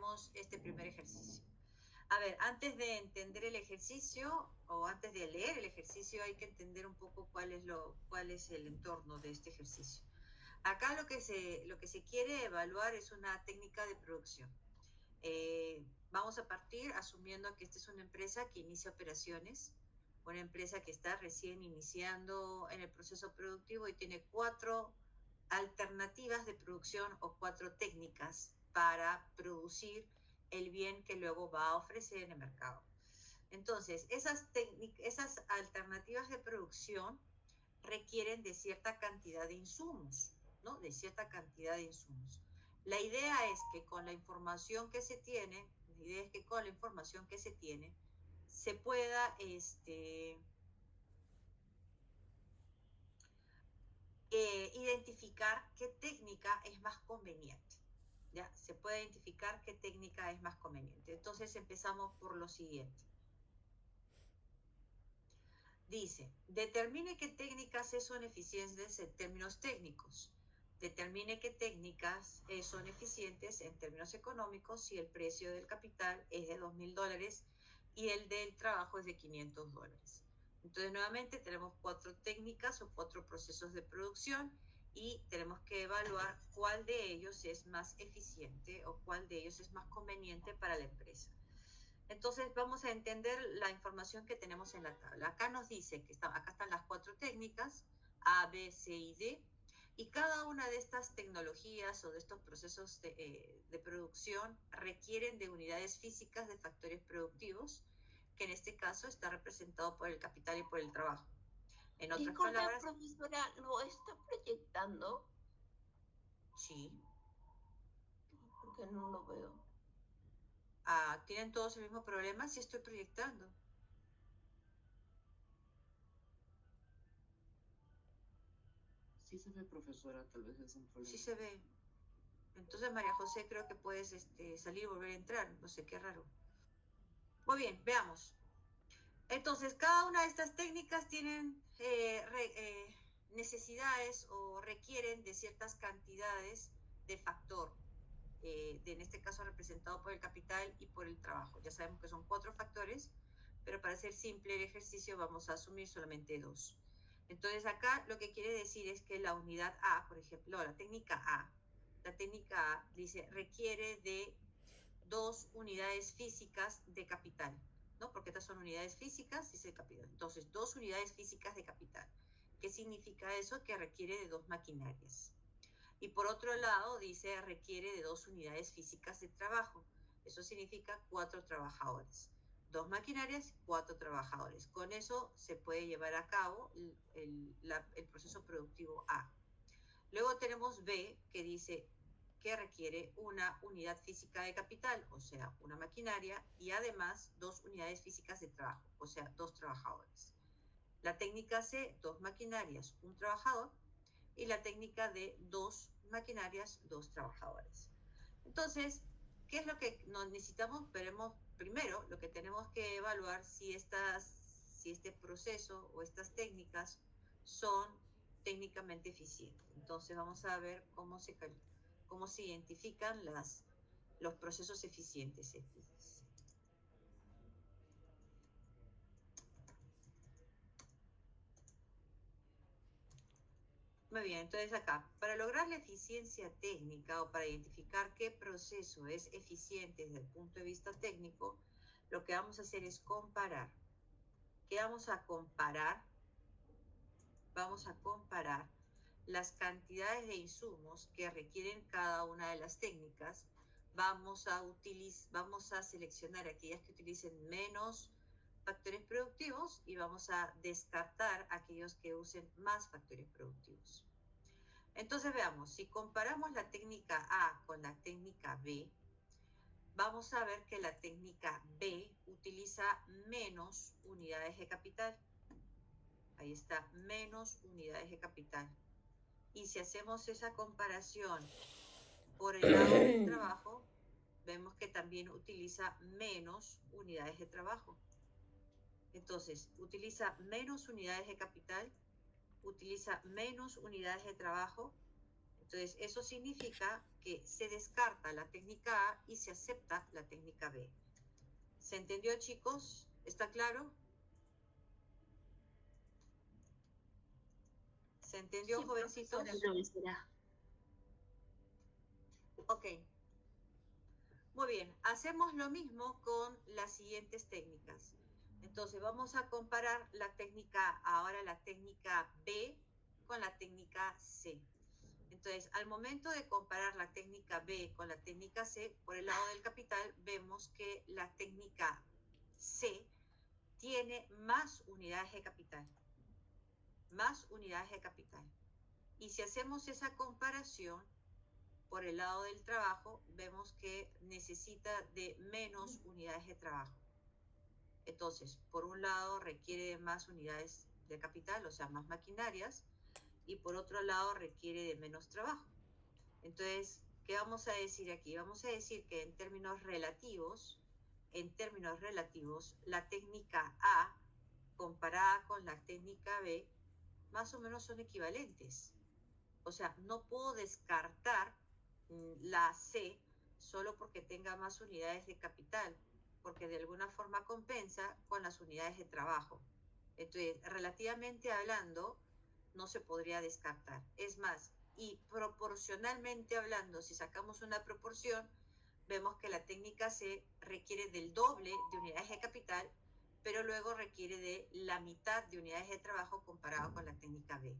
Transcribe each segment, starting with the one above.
veamos este primer ejercicio. A ver, antes de entender el ejercicio o antes de leer el ejercicio hay que entender un poco cuál es el entorno de este ejercicio. Acá lo que se quiere evaluar es una técnica de producción. Vamos a partir asumiendo que esta es una empresa que inicia operaciones, una empresa que está recién iniciando en el proceso productivo y tiene 4 alternativas de producción o 4 técnicas para producir el bien que luego va a ofrecer en el mercado. Entonces, esas alternativas de producción requieren de cierta cantidad de insumos, ¿no? De cierta cantidad de insumos. La idea es que con la información que se tiene, se pueda identificar qué técnica es más conveniente. ¿Ya? Se puede identificar qué técnica es más conveniente. Entonces empezamos por lo siguiente. Dice, determine qué técnicas son eficientes en términos técnicos. Determine qué técnicas son eficientes en términos económicos si el precio del capital es de $2.000 y el del trabajo es de $500. Entonces, nuevamente tenemos 4 técnicas o 4 procesos de producción y tenemos que evaluar cuál de ellos es más eficiente o cuál de ellos es más conveniente para la empresa. Entonces vamos a entender la información que tenemos en la tabla. Acá nos dice que acá están las 4 técnicas, A, B, C y D, y cada una de estas tecnologías o de estos procesos de producción requieren de unidades físicas de factores productivos, que en este caso está representado por el capital y por el trabajo. En otras palabras... profesora, ¿lo está proyectando? Sí. Porque no lo veo. ¿Tienen todos el mismo problema? Sí estoy proyectando. Sí se ve, profesora, tal vez es un problema. Sí se ve. Entonces, María José, creo que puedes salir y volver a entrar. No sé, qué raro. Muy bien, veamos. Entonces, cada una de estas técnicas tienen necesidades o requieren de ciertas cantidades de factor, en este caso representado por el capital y por el trabajo. Ya sabemos que son 4 factores, pero para hacer simple el ejercicio vamos a asumir solamente 2. Entonces, acá lo que quiere decir es que la unidad A, por ejemplo, la técnica A dice requiere de 2 unidades físicas de capital, ¿no? Porque estas son unidades físicas, dice capital. Entonces, 2 unidades físicas de capital. ¿Qué significa eso? Que requiere de 2 maquinarias. Y por otro lado, dice requiere de 2 unidades físicas de trabajo. Eso significa 4 trabajadores. 2 maquinarias, 4 trabajadores. Con eso se puede llevar a cabo el proceso productivo A. Luego tenemos B, que dice que requiere una unidad física de capital, o sea, una maquinaria, y además 2 unidades físicas de trabajo, o sea, 2 trabajadores. La técnica C, 2 maquinarias, 1 trabajador, y la técnica D, 2 maquinarias, 2 trabajadores. Entonces, ¿qué es lo que necesitamos? Veremos primero lo que tenemos que evaluar si este proceso o estas técnicas son técnicamente eficientes. Entonces vamos a ver cómo se identifican los procesos eficientes. Muy bien, entonces acá, para lograr la eficiencia técnica o para identificar qué proceso es eficiente desde el punto de vista técnico, lo que vamos a hacer es comparar. ¿Qué vamos a comparar? Vamos a comparar las cantidades de insumos que requieren cada una de las técnicas. Vamos a seleccionar aquellas que utilicen menos factores productivos y vamos a descartar aquellos que usen más factores productivos. Entonces veamos, si comparamos la técnica A con la técnica B, vamos a ver que la técnica B utiliza menos unidades de capital. Ahí está, menos unidades de capital. Y si hacemos esa comparación por el lado del trabajo, vemos que también utiliza menos unidades de trabajo. Entonces, utiliza menos unidades de capital, utiliza menos unidades de trabajo. Entonces, eso significa que se descarta la técnica A y se acepta la técnica B. ¿Se entendió, chicos? ¿Está claro? ¿Se entendió, Sí, jovencitos? profesora. Ok. Muy bien, hacemos lo mismo con las siguientes técnicas. Entonces vamos a comparar la técnica, ahora la técnica B con la técnica C. Entonces, al momento de comparar la técnica B con la técnica C, por el lado del capital, vemos que la técnica C tiene más unidades de capital. Más unidades de capital. Y si hacemos esa comparación, por el lado del trabajo, vemos que necesita de menos unidades de trabajo. Entonces, por un lado requiere de más unidades de capital, o sea, más maquinarias, y por otro lado requiere de menos trabajo. Entonces, ¿qué vamos a decir aquí? Vamos a decir que en términos relativos, la técnica A comparada con la técnica B, más o menos son equivalentes. O sea, no puedo descartar la C solo porque tenga más unidades de capital, porque de alguna forma compensa con las unidades de trabajo. Entonces, relativamente hablando, no se podría descartar. Es más, y proporcionalmente hablando, si sacamos una proporción, vemos que la técnica C requiere del doble de unidades de capital, pero luego requiere de la mitad de unidades de trabajo comparado con la técnica B.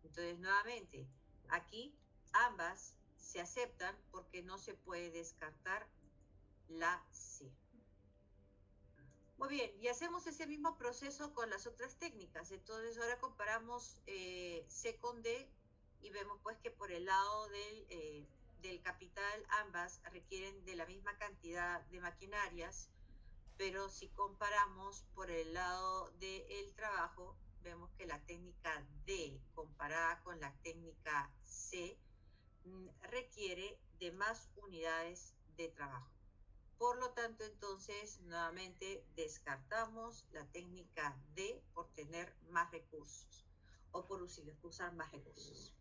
Entonces, nuevamente, aquí ambas se aceptan porque no se puede descartar la C. Muy bien, y hacemos ese mismo proceso con las otras técnicas. Entonces, ahora comparamos C con D y vemos pues que por el lado del capital ambas requieren de la misma cantidad de maquinarias, pero si comparamos por el lado del trabajo, vemos que la técnica D comparada con la técnica C requiere de más unidades de trabajo. Por lo tanto, entonces, nuevamente descartamos la técnica D por tener más recursos o por usar más recursos.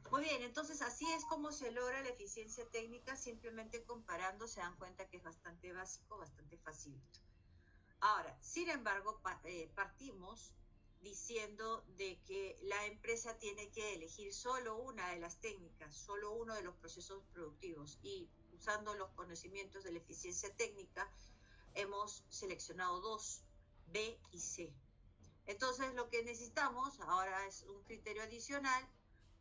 Muy bien, entonces así es como se logra la eficiencia técnica, simplemente comparando se dan cuenta que es bastante básico, bastante facilito. Ahora, sin embargo, partimos diciendo de que la empresa tiene que elegir solo una de las técnicas, solo uno de los procesos productivos y usando los conocimientos de la eficiencia técnica hemos seleccionado dos, B y C. Entonces lo que necesitamos ahora es un criterio adicional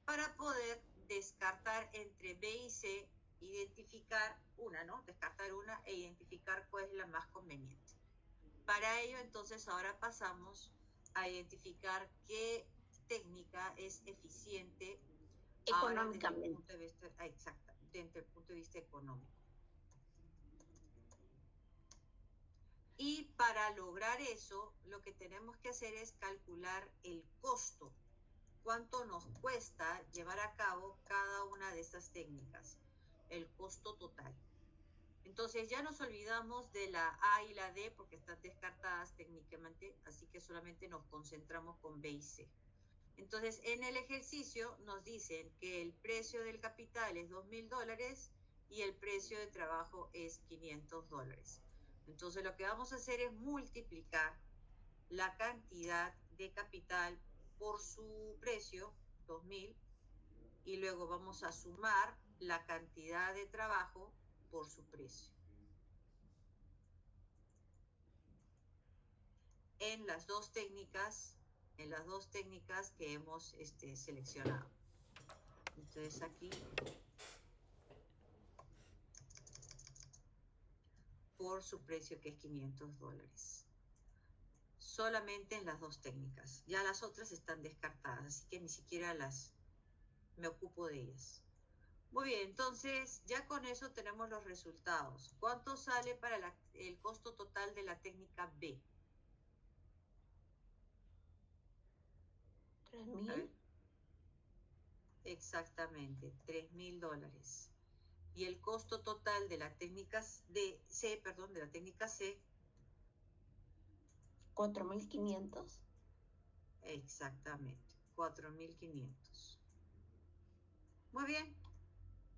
para poder descartar entre B y C, identificar una, ¿no? Descartar una e identificar cuál es la más conveniente. Para ello, entonces, ahora pasamos a identificar qué técnica es eficiente ahora desde el punto de vista, desde el punto de vista económico. Y para lograr eso, lo que tenemos que hacer es calcular el costo. ¿Cuánto nos cuesta llevar a cabo cada una de estas técnicas? El costo total. Entonces ya nos olvidamos de la A y la D porque están descartadas técnicamente, así que solamente nos concentramos con B y C. Entonces en el ejercicio nos dicen que el precio del capital es $2.000 y el precio de trabajo es $500. Entonces lo que vamos a hacer es multiplicar la cantidad de capital por su precio, 2.000, y luego vamos a sumar la cantidad de trabajo por su precio. En las dos técnicas que hemos seleccionado. Entonces aquí por su precio que es $500. Solamente en las dos técnicas. Ya las otras están descartadas, así que ni siquiera me ocupo de ellas. Muy bien, entonces ya con eso tenemos los resultados. ¿Cuánto sale para el costo total de la técnica B? 3.000. Exactamente, $3.000. Y el costo total de la técnica C, 4.500. Exactamente, 4.500. Muy bien.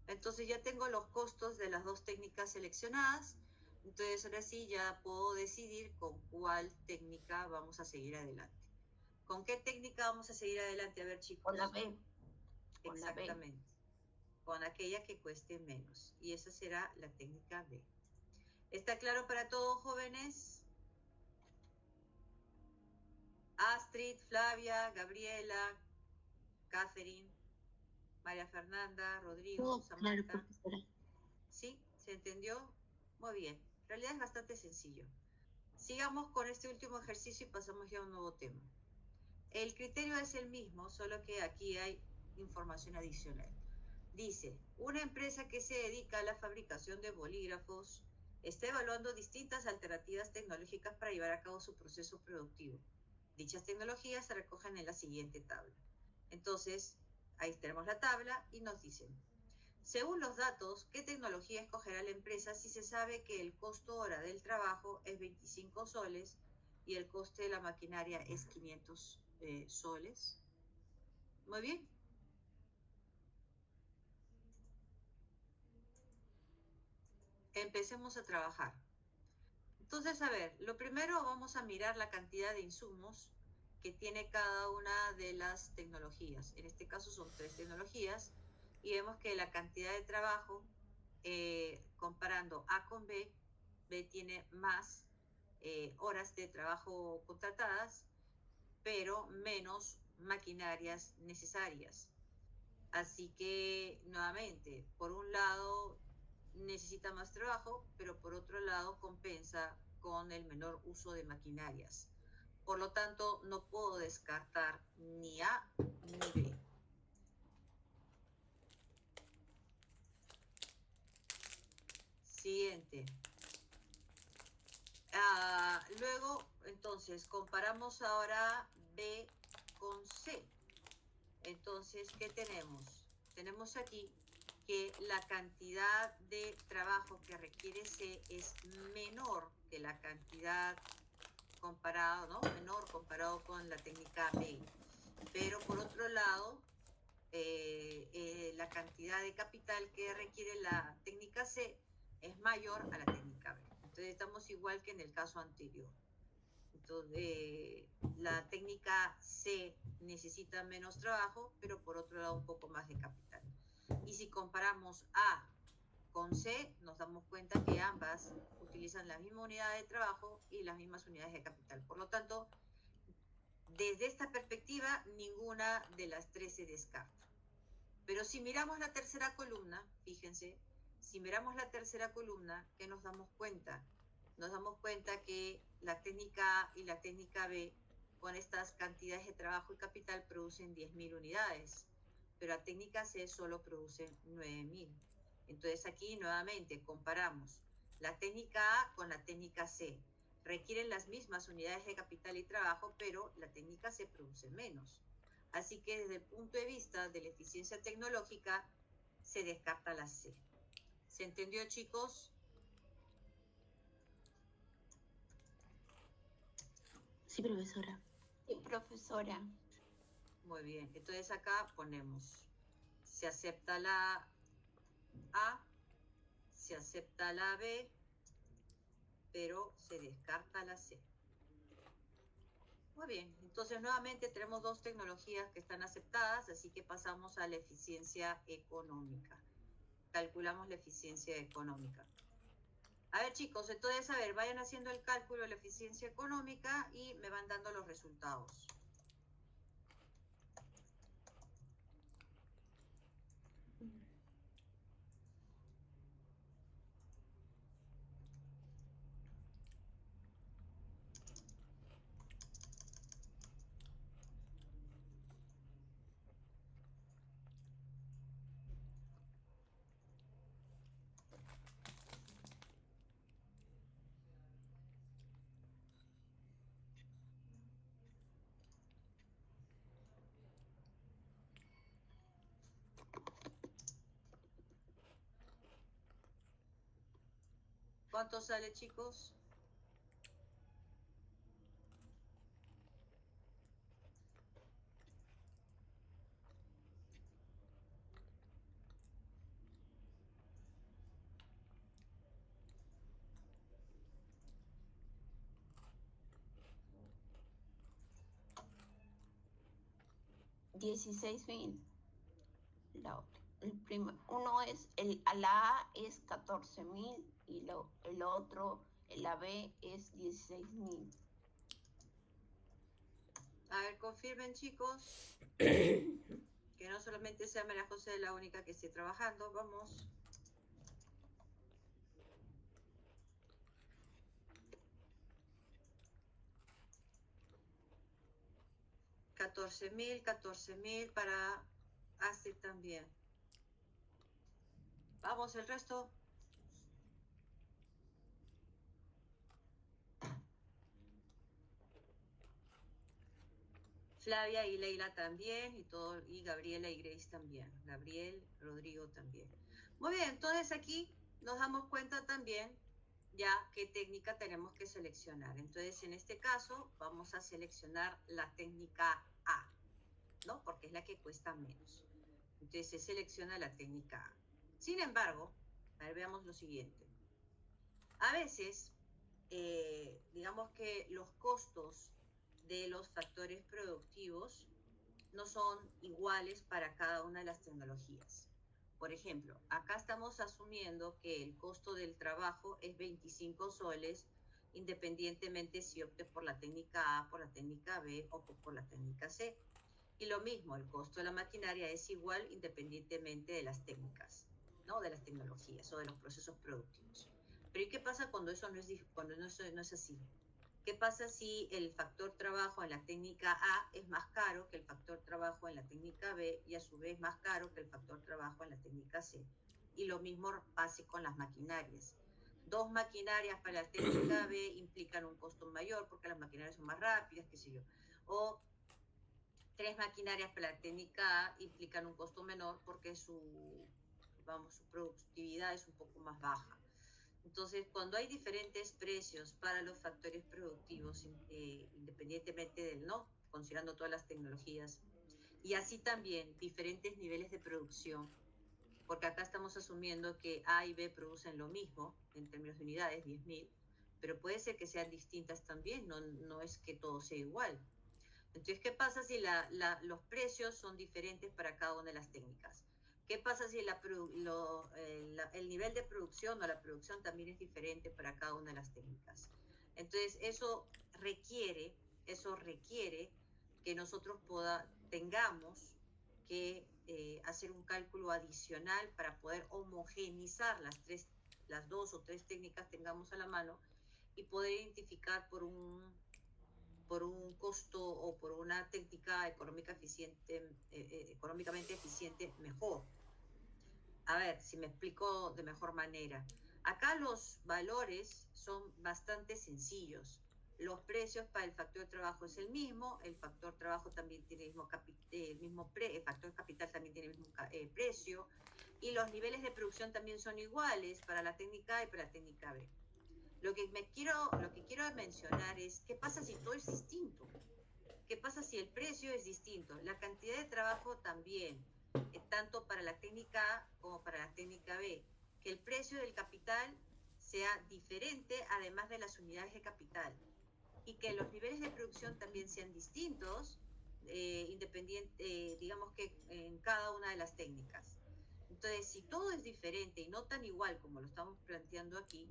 Entonces ya tengo los costos de las dos técnicas seleccionadas. Entonces ahora sí ya puedo decidir con cuál técnica vamos a seguir adelante. ¿Con qué técnica vamos a seguir adelante? A ver, chicos. Con la B. Con la B. Exactamente. Con aquella que cueste menos. Y esa será la técnica B. ¿Está claro para todos, jóvenes? Astrid, Flavia, Gabriela, Catherine, María Fernanda, Rodrigo, Todo claro, Samantha. profesora. ¿Sí? ¿Se entendió? Muy bien. En realidad es bastante sencillo. Sigamos con este último ejercicio y pasamos ya a un nuevo tema. El criterio es el mismo, solo que aquí hay información adicional. Dice, una empresa que se dedica a la fabricación de bolígrafos está evaluando distintas alternativas tecnológicas para llevar a cabo su proceso productivo. Dichas tecnologías se recogen en la siguiente tabla. Entonces, ahí tenemos la tabla y nos dicen, según los datos, ¿qué tecnología escogerá la empresa si se sabe que el costo hora del trabajo es 25 soles y el coste de la maquinaria es 500 soles? Muy bien. Empecemos a trabajar. Entonces, a ver, lo primero vamos a mirar la cantidad de insumos que tiene cada una de las tecnologías. En este caso son 3 tecnologías y vemos que la cantidad de trabajo, comparando A con B, B tiene más horas de trabajo contratadas, pero menos maquinarias necesarias. Así que, nuevamente, por un lado necesita más trabajo, pero por otro lado compensa con el menor uso de maquinarias. Por lo tanto, no puedo descartar ni A ni B. Siguiente. Luego, entonces, comparamos ahora B con C. Entonces, ¿qué tenemos? Tenemos aquí que la cantidad de trabajo que requiere C es menor que la cantidad comparado, ¿no? Menor comparado con la técnica B. Pero por otro lado, la cantidad de capital que requiere la técnica C es mayor a la técnica B. Entonces estamos igual que en el caso anterior. Entonces, la técnica C necesita menos trabajo, pero por otro lado un poco más de capital. Y si comparamos A con C, nos damos cuenta que ambas utilizan la misma unidad de trabajo y las mismas unidades de capital. Por lo tanto, desde esta perspectiva, ninguna de las 3 se descarta. Pero si miramos la tercera columna, fíjense, si miramos la tercera columna, ¿qué nos damos cuenta? Nos damos cuenta que la técnica A y la técnica B, con estas cantidades de trabajo y capital, producen 10.000 unidades, pero la técnica C solo produce 9.000. Entonces aquí nuevamente comparamos la técnica A con la técnica C. Requieren las mismas unidades de capital y trabajo, pero la técnica C produce menos. Así que desde el punto de vista de la eficiencia tecnológica, se descarta la C. ¿Se entendió, chicos? Sí, profesora. Sí, profesora. Muy bien. Entonces acá ponemos, se acepta la A, se acepta la B, pero se descarta la C. Muy bien. Entonces nuevamente tenemos 2 tecnologías que están aceptadas, así que pasamos a la eficiencia económica. Calculamos la eficiencia económica. A ver, chicos, entonces, a ver, vayan haciendo el cálculo de la eficiencia económica y me van dando los resultados. ¿Cuánto sale, chicos? 16.000. Uno es, la A es 14.000 y el otro, la B es 16.000. A ver, confirmen, chicos. Que no solamente sea María José la única que esté trabajando. Vamos. $14.000 para Astrid también. Vamos, el resto. Flavia y Leila también, y Gabriela y Grace también. Gabriel, Rodrigo también. Muy bien, entonces aquí nos damos cuenta también ya qué técnica tenemos que seleccionar. Entonces, en este caso, vamos a seleccionar la técnica A, ¿no? Porque es la que cuesta menos. Entonces, se selecciona la técnica A. Sin embargo, a ver, veamos lo siguiente. A veces, digamos que los costos de los factores productivos no son iguales para cada una de las tecnologías. Por ejemplo, acá estamos asumiendo que el costo del trabajo es 25 soles, independientemente si opte por la técnica A, por la técnica B o por la técnica C. Y lo mismo, el costo de la maquinaria es igual independientemente de las técnicas, ¿no? De las tecnologías o de los procesos productivos. Pero ¿y qué pasa cuando eso no es así? ¿Qué pasa si el factor trabajo en la técnica A es más caro que el factor trabajo en la técnica B y a su vez más caro que el factor trabajo en la técnica C? Y lo mismo pasa con las maquinarias. 2 maquinarias para la técnica B implican un costo mayor porque las maquinarias son más rápidas, qué sé yo. O 3 maquinarias para la técnica A implican un costo menor porque su productividad es un poco más baja. Entonces, cuando hay diferentes precios para los factores productivos, independientemente del no, considerando todas las tecnologías, y así también diferentes niveles de producción, porque acá estamos asumiendo que A y B producen lo mismo en términos de unidades, 10.000, pero puede ser que sean distintas también, no es que todo sea igual. Entonces, ¿qué pasa si los precios son diferentes para cada una de las técnicas? ¿Qué pasa si el nivel de producción o la producción también es diferente para cada una de las técnicas? Entonces, eso requiere que nosotros tengamos que hacer un cálculo adicional para poder homogenizar las 2 o 3 técnicas que tengamos a la mano y poder identificar por un costo o por una técnica económicamente eficiente mejor. A ver si me explico de mejor manera. Acá los valores son bastante sencillos. Los precios para el factor de trabajo es el mismo, el factor trabajo también tiene el factor capital también tiene el mismo precio, y los niveles de producción también son iguales para la técnica A y para la técnica B. Lo que quiero mencionar es, ¿qué pasa si todo es distinto? ¿Qué pasa si el precio es distinto? La cantidad de trabajo también, tanto para la técnica A como para la técnica B. Que el precio del capital sea diferente, además de las unidades de capital. Y que los niveles de producción también sean distintos, digamos que en cada una de las técnicas. Entonces, si todo es diferente y no tan igual como lo estamos planteando aquí,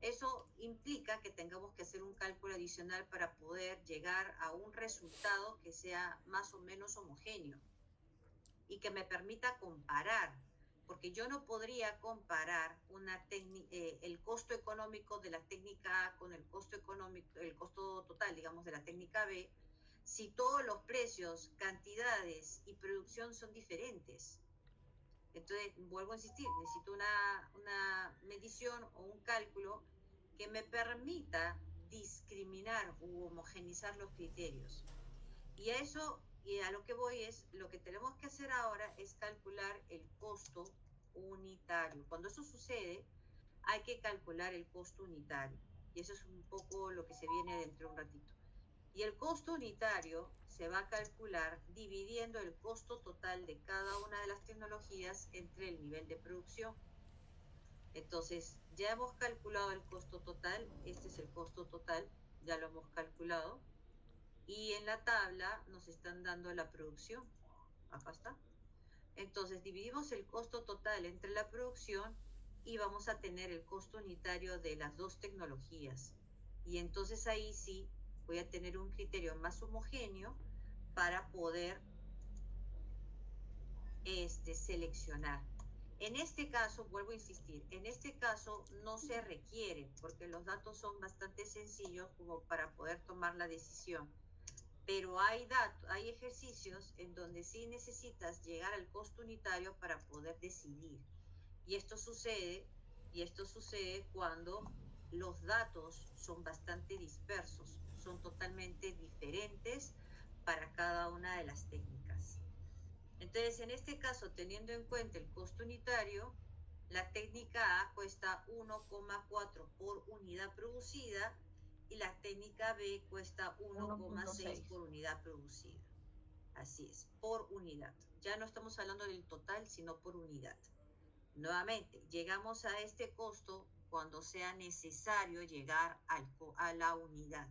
eso implica que tengamos que hacer un cálculo adicional para poder llegar a un resultado que sea más o menos homogéneo y que me permita comparar, porque yo no podría comparar el costo económico de la técnica A con el costo total, digamos, de la técnica B, si todos los precios, cantidades y producción son diferentes. Entonces, vuelvo a insistir, necesito una medición o un cálculo que me permita discriminar u homogenizar los criterios. Y a lo que voy es, lo que tenemos que hacer ahora es calcular el costo unitario. Cuando eso sucede, hay que calcular el costo unitario. Y eso es un poco lo que se viene dentro de un ratito. Y el costo unitario se va a calcular dividiendo el costo total de cada una de las tecnologías entre el nivel de producción. Entonces, ya hemos calculado el costo total, este es el costo total, ya lo hemos calculado, y en la tabla nos están dando la producción. Acá está. Entonces dividimos el costo total entre la producción y vamos a tener el costo unitario de las dos tecnologías. Y entonces ahí sí voy a tener un criterio más homogéneo para poder seleccionar. En este caso, vuelvo a insistir, en este caso no se requiere, porque los datos son bastante sencillos como para poder tomar la decisión. Pero hay ejercicios en donde sí necesitas llegar al costo unitario para poder decidir. Y esto sucede cuando los datos son bastante dispersos, son totalmente diferentes para cada una de las técnicas. Entonces, en este caso, teniendo en cuenta el costo unitario, la técnica A cuesta 1,4 por unidad producida y la técnica B cuesta 1,6 por unidad producida. Así es, por unidad. Ya no estamos hablando del total, sino por unidad. Nuevamente, llegamos a este costo cuando sea necesario llegar a la unidad.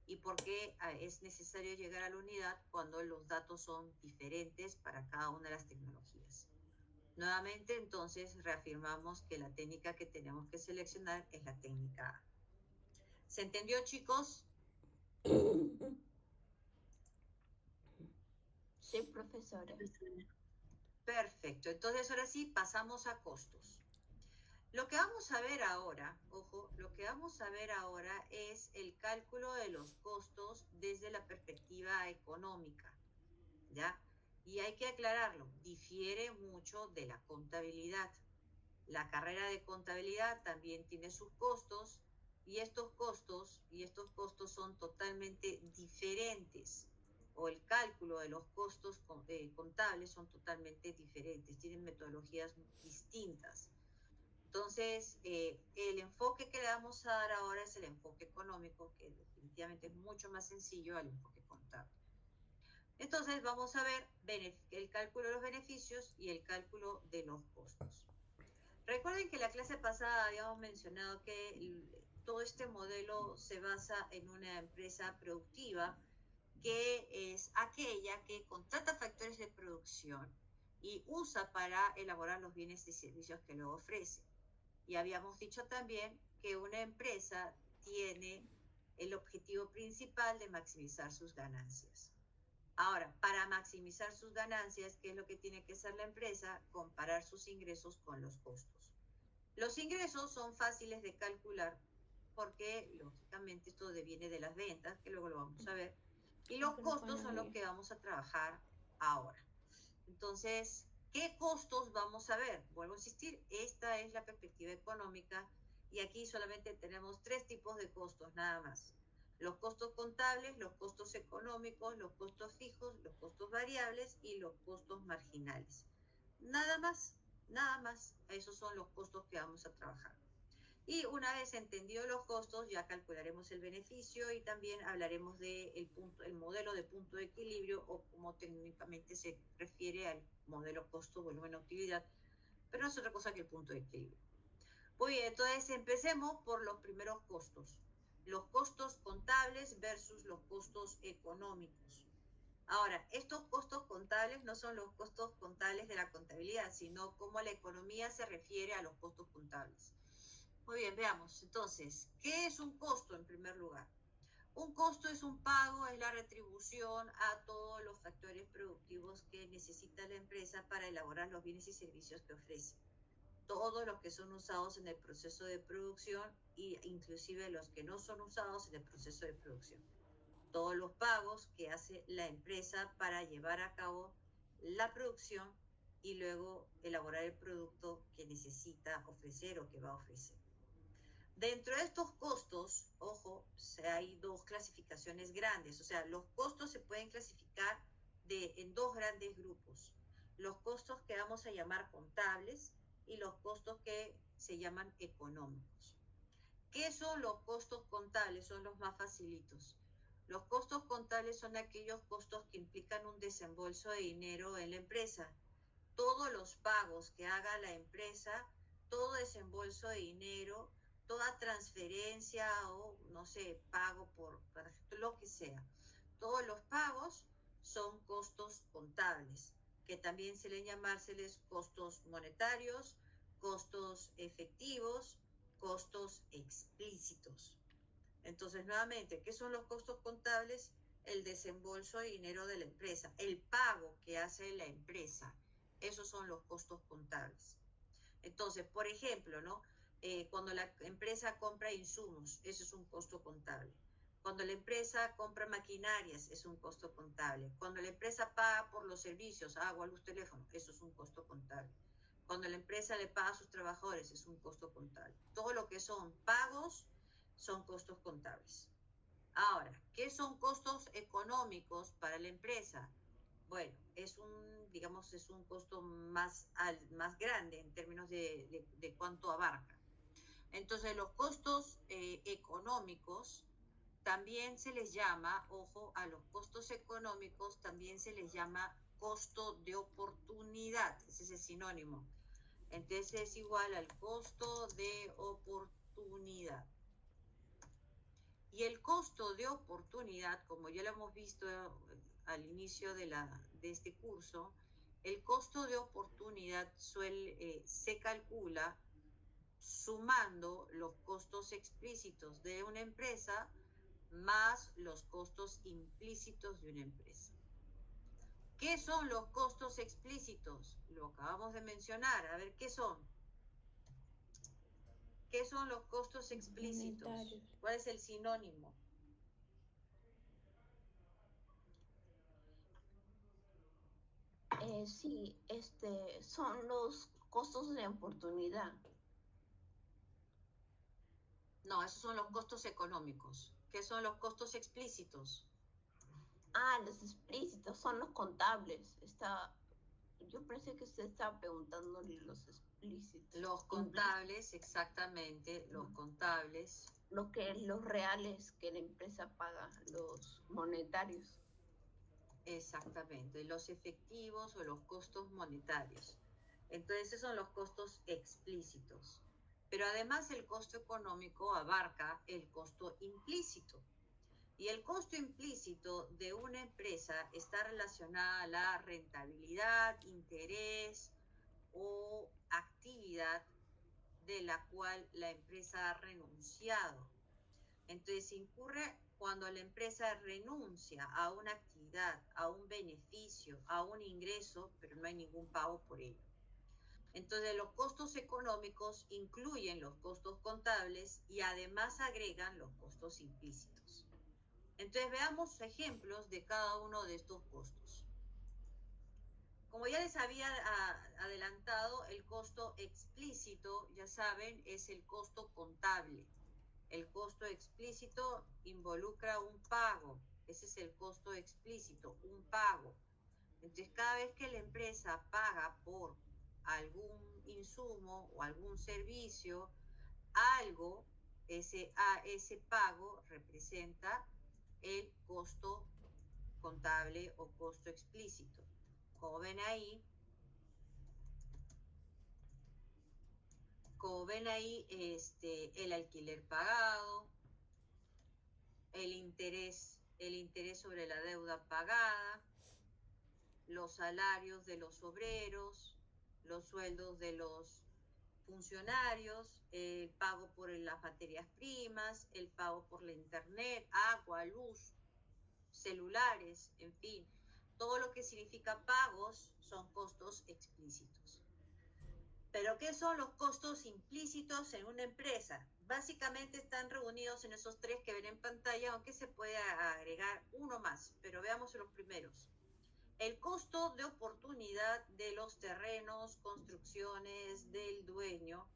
¿Y por qué es necesario llegar a la unidad cuando los datos son diferentes para cada una de las tecnologías? Nuevamente, entonces, reafirmamos que la técnica que tenemos que seleccionar es la técnica A. ¿Se entendió, chicos? Sí, profesora. Perfecto. Entonces, ahora sí, pasamos a costos. Lo que vamos a ver ahora, ojo, lo que vamos a ver ahora es el cálculo de los costos desde la perspectiva económica, ¿ya? Y hay que aclararlo, difiere mucho de la contabilidad. La carrera de contabilidad también tiene sus costos y estos costos son totalmente diferentes, o el cálculo de los costos contables son totalmente diferentes, tienen metodologías distintas. Entonces, el enfoque que le vamos a dar ahora es el enfoque económico, que definitivamente es mucho más sencillo al enfoque contable. Entonces, vamos a ver el cálculo de los beneficios y el cálculo de los costos. Recuerden que la clase pasada habíamos mencionado que todo este modelo se basa en una empresa productiva que es aquella que contrata factores de producción y usa para elaborar los bienes y servicios que luego ofrece. Y habíamos dicho también que una empresa tiene el objetivo principal de maximizar sus ganancias. Ahora, para maximizar sus ganancias, ¿qué es lo que tiene que hacer la empresa? Comparar sus ingresos con los costos. Los ingresos son fáciles de calcular porque, lógicamente, esto viene de las ventas, que luego lo vamos a ver, y los costos son los que vamos a trabajar ahora. Entonces, ¿qué costos vamos a ver? Vuelvo a insistir, esta es la perspectiva económica y aquí solamente tenemos tres tipos de costos, nada más. Los costos contables, los costos económicos, los costos fijos, los costos variables y los costos marginales. Nada más, nada más. Esos son los costos que vamos a trabajar. Y una vez entendidos los costos, ya calcularemos el beneficio y también hablaremos del modelo de punto de equilibrio o como técnicamente se refiere al modelo costo-volumen-utilidad, pero no es otra cosa que el punto de equilibrio. Muy bien, entonces empecemos por los primeros costos. Los costos contables versus los costos económicos. Ahora, estos costos contables no son los costos contables de la contabilidad, sino cómo la economía se refiere a los costos contables. Muy bien, veamos. Entonces, ¿qué es un costo en primer lugar? Un costo es un pago, es la retribución a todos los factores productivos que necesita la empresa para elaborar los bienes y servicios que ofrece. Todos los que son usados en el proceso de producción e inclusive los que no son usados en el proceso de producción. Todos los pagos que hace la empresa para llevar a cabo la producción y luego elaborar el producto que necesita ofrecer o que va a ofrecer. Dentro de estos costos, ojo, hay dos clasificaciones grandes, o sea, los costos se pueden clasificar en dos grandes grupos. Los costos que vamos a llamar contables y los costos que se llaman económicos. ¿Qué son los costos contables? Son los más facilitos. Los costos contables son aquellos costos que implican un desembolso de dinero en la empresa. Todos los pagos que haga la empresa, todo desembolso de dinero, toda transferencia o, no sé, pago por lo que sea. Todos los pagos son costos contables, que también suelen llamárseles costos monetarios, costos efectivos, costos explícitos. Entonces, nuevamente, ¿qué son los costos contables? El desembolso de dinero de la empresa, el pago que hace la empresa. Esos son los costos contables. Entonces, por ejemplo, ¿no? Cuando la empresa compra insumos, eso es un costo contable. Cuando la empresa compra maquinarias, es un costo contable. Cuando la empresa paga por los servicios, agua, luz, teléfono, eso es un costo contable. Cuando la empresa le paga a sus trabajadores, es un costo contable. Todo lo que son pagos son costos contables. Ahora, ¿qué son costos económicos para la empresa? Bueno, es un costo más grande en términos de cuánto abarca. Entonces, los costos económicos también se les llama, ojo, a los costos económicos también se les llama costo de oportunidad, ese es el sinónimo. Entonces es igual al costo de oportunidad. Y el costo de oportunidad, como ya lo hemos visto al inicio de este curso, el costo de oportunidad se calcula sumando los costos explícitos de una empresa más los costos implícitos de una empresa. ¿Qué son los costos explícitos? Lo acabamos de mencionar. A ver, ¿qué son? ¿Qué son los costos explícitos? Monetarios. ¿Cuál es el sinónimo? Sí, son los costos de oportunidad. No, esos son los costos económicos. ¿Qué son los costos explícitos? Los explícitos son los contables. Yo pensé que usted estaba preguntándole los explícitos. Los contables, exactamente, los contables. Los reales que la empresa paga, los monetarios. Exactamente, los efectivos o los costos monetarios. Entonces, esos son los costos explícitos. Pero además el costo económico abarca el costo implícito. Y el costo implícito de una empresa está relacionada a la rentabilidad, interés o actividad de la cual la empresa ha renunciado. Entonces incurre cuando la empresa renuncia a una actividad, a un beneficio, a un ingreso, pero no hay ningún pago por ello. Entonces los costos económicos incluyen los costos contables y además agregan los costos implícitos. Entonces veamos ejemplos de cada uno de estos costos. Como ya les había adelantado, el costo explícito, ya saben, es el costo contable. El costo explícito involucra un pago. Ese es el costo explícito, un pago. Entonces, cada vez que la empresa paga por algún insumo o algún servicio, ese pago representa el costo contable o costo explícito. Como ven ahí, el alquiler pagado, el interés sobre la deuda pagada, los salarios de los obreros, los sueldos de los funcionarios, el pago por las materias primas, el pago por la internet, agua, luz, celulares, en fin. Todo lo que significa pagos son costos explícitos. ¿Pero qué son los costos implícitos en una empresa? Básicamente están reunidos en esos tres que ven en pantalla, aunque se puede agregar uno más, pero veamos los primeros. El costo de oportunidad de los terrenos, construcciones del dueño,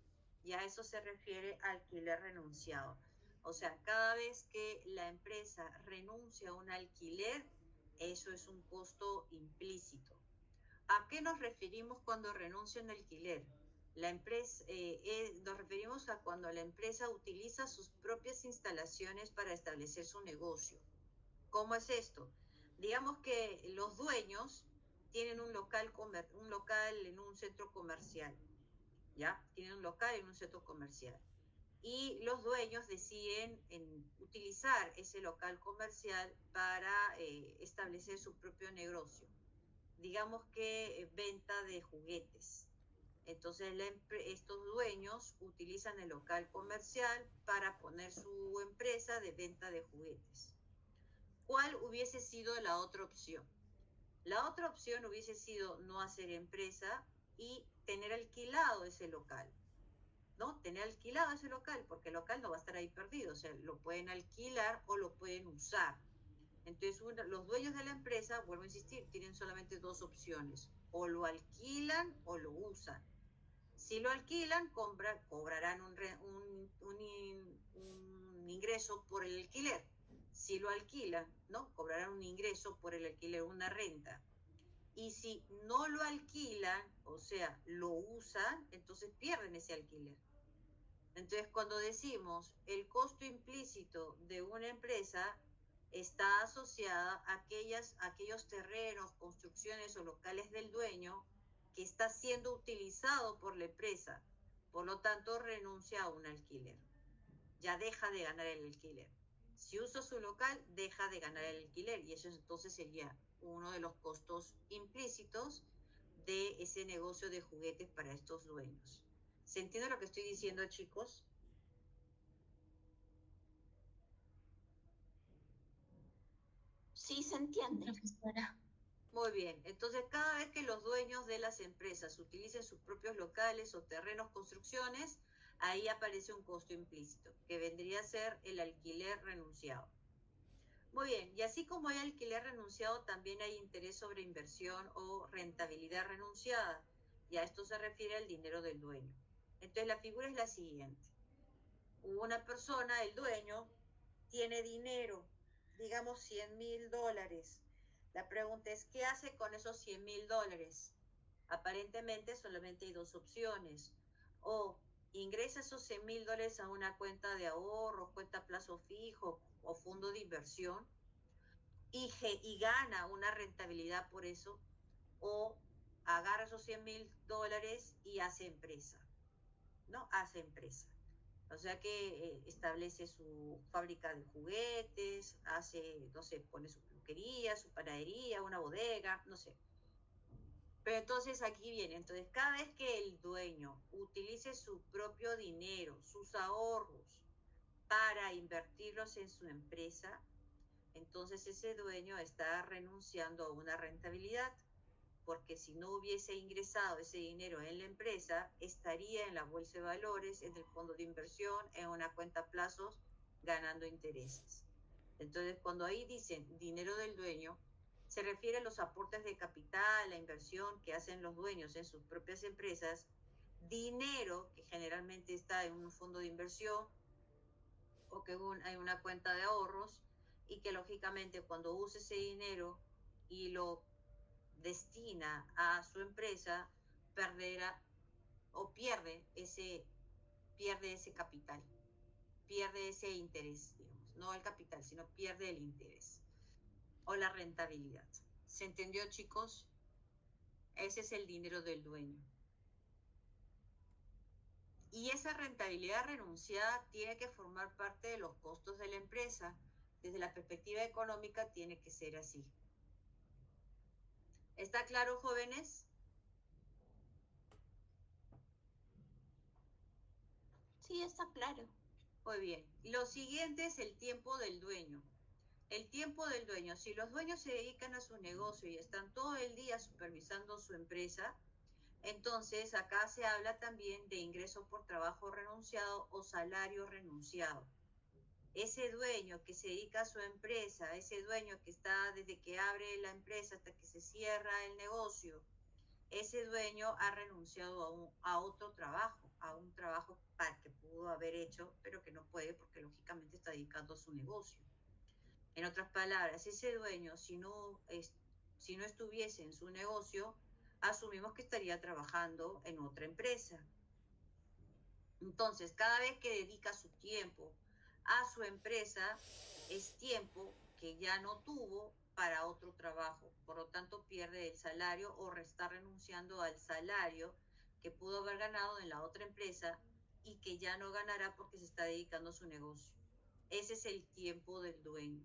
y a eso se refiere alquiler renunciado. O sea, cada vez que la empresa renuncia a un alquiler, eso es un costo implícito. ¿A qué nos referimos cuando renuncia a un alquiler? Nos referimos a cuando la empresa utiliza sus propias instalaciones para establecer su negocio. ¿Cómo es esto? Digamos que los dueños tienen un local en un centro comercial, ¿ya? Tienen un local en un centro comercial. y los dueños deciden utilizar ese local comercial para establecer su propio negocio. Digamos que venta de juguetes. Entonces estos dueños utilizan el local comercial para poner su empresa de venta de juguetes. ¿Cuál hubiese sido la otra opción? La otra opción hubiese sido no hacer empresa y tener alquilado ese local, ¿no? Tener alquilado ese local, porque el local no va a estar ahí perdido, o sea, lo pueden alquilar o lo pueden usar. Entonces, los dueños de la empresa, vuelvo a insistir, tienen solamente dos opciones, o lo alquilan o lo usan. Si lo alquilan, cobrarán un ingreso por el alquiler. Si lo alquilan, ¿no? Cobrarán un ingreso por el alquiler, una renta. Y si no lo alquilan, o sea, lo usan, entonces pierden ese alquiler. Entonces, cuando decimos el costo implícito de una empresa está asociada a aquellos terrenos, construcciones o locales del dueño que está siendo utilizado por la empresa. Por lo tanto, renuncia a un alquiler. Ya deja de ganar el alquiler. Si usa su local, deja de ganar el alquiler y eso entonces sería uno de los costos implícitos de ese negocio de juguetes para estos dueños. ¿Se entiende lo que estoy diciendo, chicos? Sí, se entiende. Profesora. Muy bien, entonces cada vez que los dueños de las empresas utilicen sus propios locales o terrenos, construcciones, ahí aparece un costo implícito, que vendría a ser el alquiler renunciado. Muy bien, y así como hay alquiler renunciado, también hay interés sobre inversión o rentabilidad renunciada, y a esto se refiere al dinero del dueño. Entonces la figura es la siguiente. Una persona, el dueño, tiene dinero, digamos $100,000. La pregunta es, ¿qué hace con esos $100,000? Aparentemente solamente hay dos opciones. O ingresa esos $100,000 a una cuenta de ahorro, cuenta a plazo fijo o fondo de inversión y gana una rentabilidad por eso, o agarra esos $100,000 y hace empresa, ¿no? Hace empresa. O sea que establece su fábrica de juguetes, hace, no sé, pone su peluquería, su panadería, una bodega, no sé. Pero entonces aquí viene, entonces cada vez que el dueño utilice su propio dinero, sus ahorros, para invertirlos en su empresa, entonces ese dueño está renunciando a una rentabilidad, porque si no hubiese ingresado ese dinero en la empresa, estaría en la bolsa de valores, en el fondo de inversión, en una cuenta a plazos, ganando intereses. Entonces, cuando ahí dicen dinero del dueño, se refiere a los aportes de capital, la inversión que hacen los dueños en sus propias empresas, dinero que generalmente está en un fondo de inversión o que hay una cuenta de ahorros, y que lógicamente cuando use ese dinero y lo destina a su empresa, perderá o pierde ese capital, pierde ese interés, digamos, no el capital, sino pierde el interés o la rentabilidad. ¿Se entendió, chicos? Ese es el dinero del dueño. Y esa rentabilidad renunciada tiene que formar parte de los costos de la empresa. Desde la perspectiva económica tiene que ser así. ¿Está claro, jóvenes? Sí, está claro. Muy bien. Lo siguiente es el tiempo del dueño. El tiempo del dueño. Si los dueños se dedican a su negocio y están todo el día supervisando su empresa, entonces acá se habla también de ingreso por trabajo renunciado o salario renunciado. Ese dueño que se dedica a su empresa, ese dueño que está desde que abre la empresa hasta que se cierra el negocio, ese dueño ha renunciado a otro trabajo, a un trabajo que pudo haber hecho, pero que no puede porque lógicamente está dedicando a su negocio. En otras palabras, ese dueño, si no estuviese en su negocio, asumimos que estaría trabajando en otra empresa. Entonces, cada vez que dedica su tiempo a su empresa, es tiempo que ya no tuvo para otro trabajo. Por lo tanto, pierde el salario o está renunciando al salario que pudo haber ganado en la otra empresa y que ya no ganará porque se está dedicando a su negocio. Ese es el tiempo del dueño.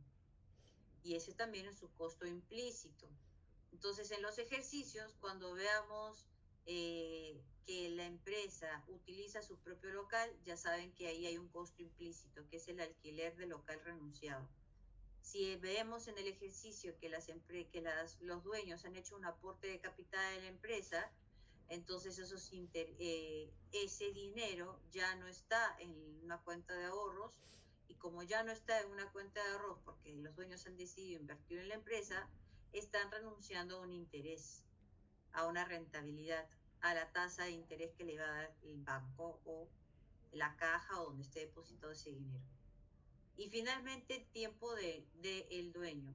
Y ese también es su costo implícito. Entonces, en los ejercicios, cuando veamos que la empresa utiliza su propio local, ya saben que ahí hay un costo implícito, que es el alquiler del local renunciado. Si vemos en el ejercicio que los dueños han hecho un aporte de capital en la empresa, entonces ese dinero ya no está en una cuenta de ahorros, y como ya no está en una cuenta de ahorros porque los dueños han decidido invertir en la empresa, están renunciando a un interés, a una rentabilidad, a la tasa de interés que le va a dar el banco o la caja o donde esté depositado ese dinero. Y finalmente el tiempo de el dueño.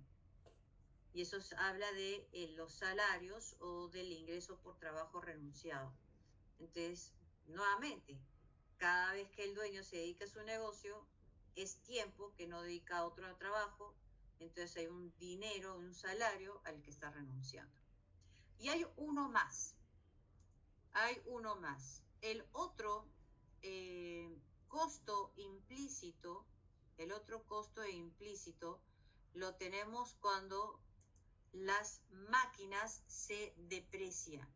Y eso habla de los salarios o del ingreso por trabajo renunciado. Entonces, nuevamente, cada vez que el dueño se dedica a su negocio, es tiempo que no dedica a otro trabajo, entonces hay un dinero, un salario al que está renunciando. Y hay uno más. El otro costo implícito, lo tenemos cuando las máquinas se deprecian.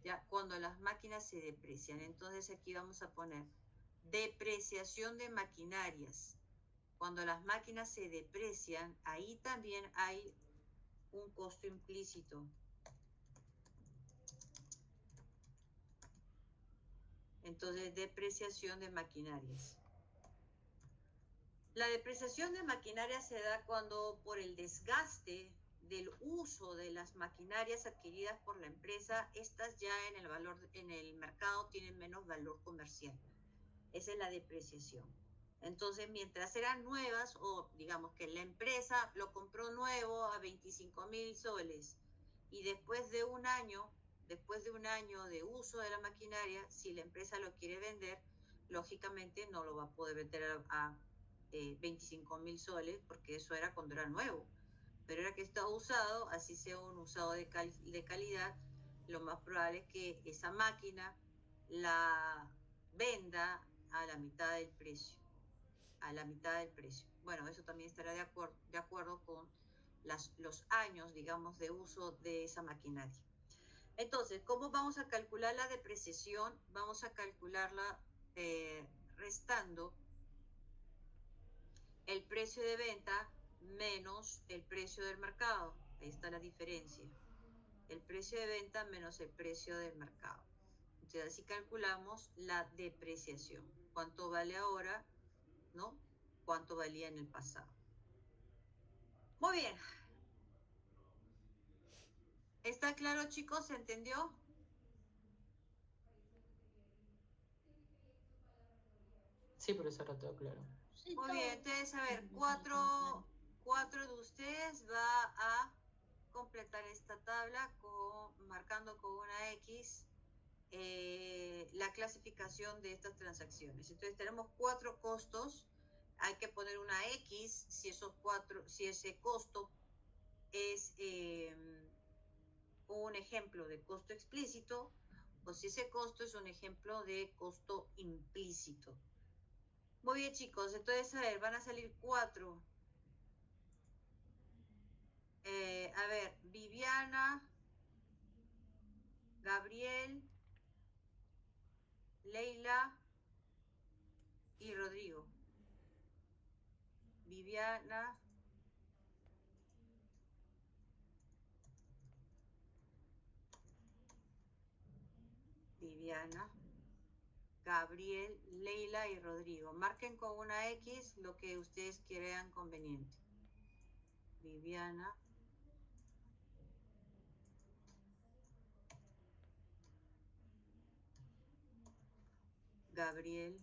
Ya, cuando las máquinas se deprecian. Entonces aquí vamos a poner depreciación de maquinarias. Cuando las máquinas se deprecian, ahí también hay un costo implícito. Entonces, depreciación de maquinarias. La depreciación de maquinarias se da cuando, por el desgaste del uso de las maquinarias adquiridas por la empresa, estas ya en el mercado tienen menos valor comercial. Esa es la depreciación. Entonces, mientras eran nuevas, o digamos que la empresa lo compró nuevo a 25.000 soles, y después de un año de uso de la maquinaria, si la empresa lo quiere vender, lógicamente no lo va a poder vender a 25.000 soles, porque eso era cuando era nuevo. Pero era que está usado, así sea un usado de calidad, lo más probable es que esa máquina la venda a la mitad del precio. Bueno, eso también estará de acuerdo con los años, digamos, de uso de esa maquinaria. Entonces, ¿cómo vamos a calcular la depreciación? Vamos a calcularla restando el precio de venta menos el precio del mercado. Ahí está la diferencia. El precio de venta menos el precio del mercado. Entonces, así calculamos la depreciación. ¿Cuánto vale ahora? ¿No? ¿Cuánto valía en el pasado? Muy bien. ¿Está claro, chicos? ¿Se entendió? Sí, profesora, todo claro. Sí, Muy todo. bien, entonces, a ver, cuatro de ustedes va a completar esta tabla marcando con una X la clasificación de estas transacciones. Entonces tenemos 4 costos, hay que poner una X si ese costo es un ejemplo de costo explícito, o si ese costo es un ejemplo de costo implícito. Muy bien, chicos, entonces, a ver, van a salir 4. A ver, Viviana, Gabriel, Leila y Rodrigo. Viviana, Gabriel, Leila y Rodrigo. Marquen con una X lo que ustedes crean conveniente. Viviana, Gabriel,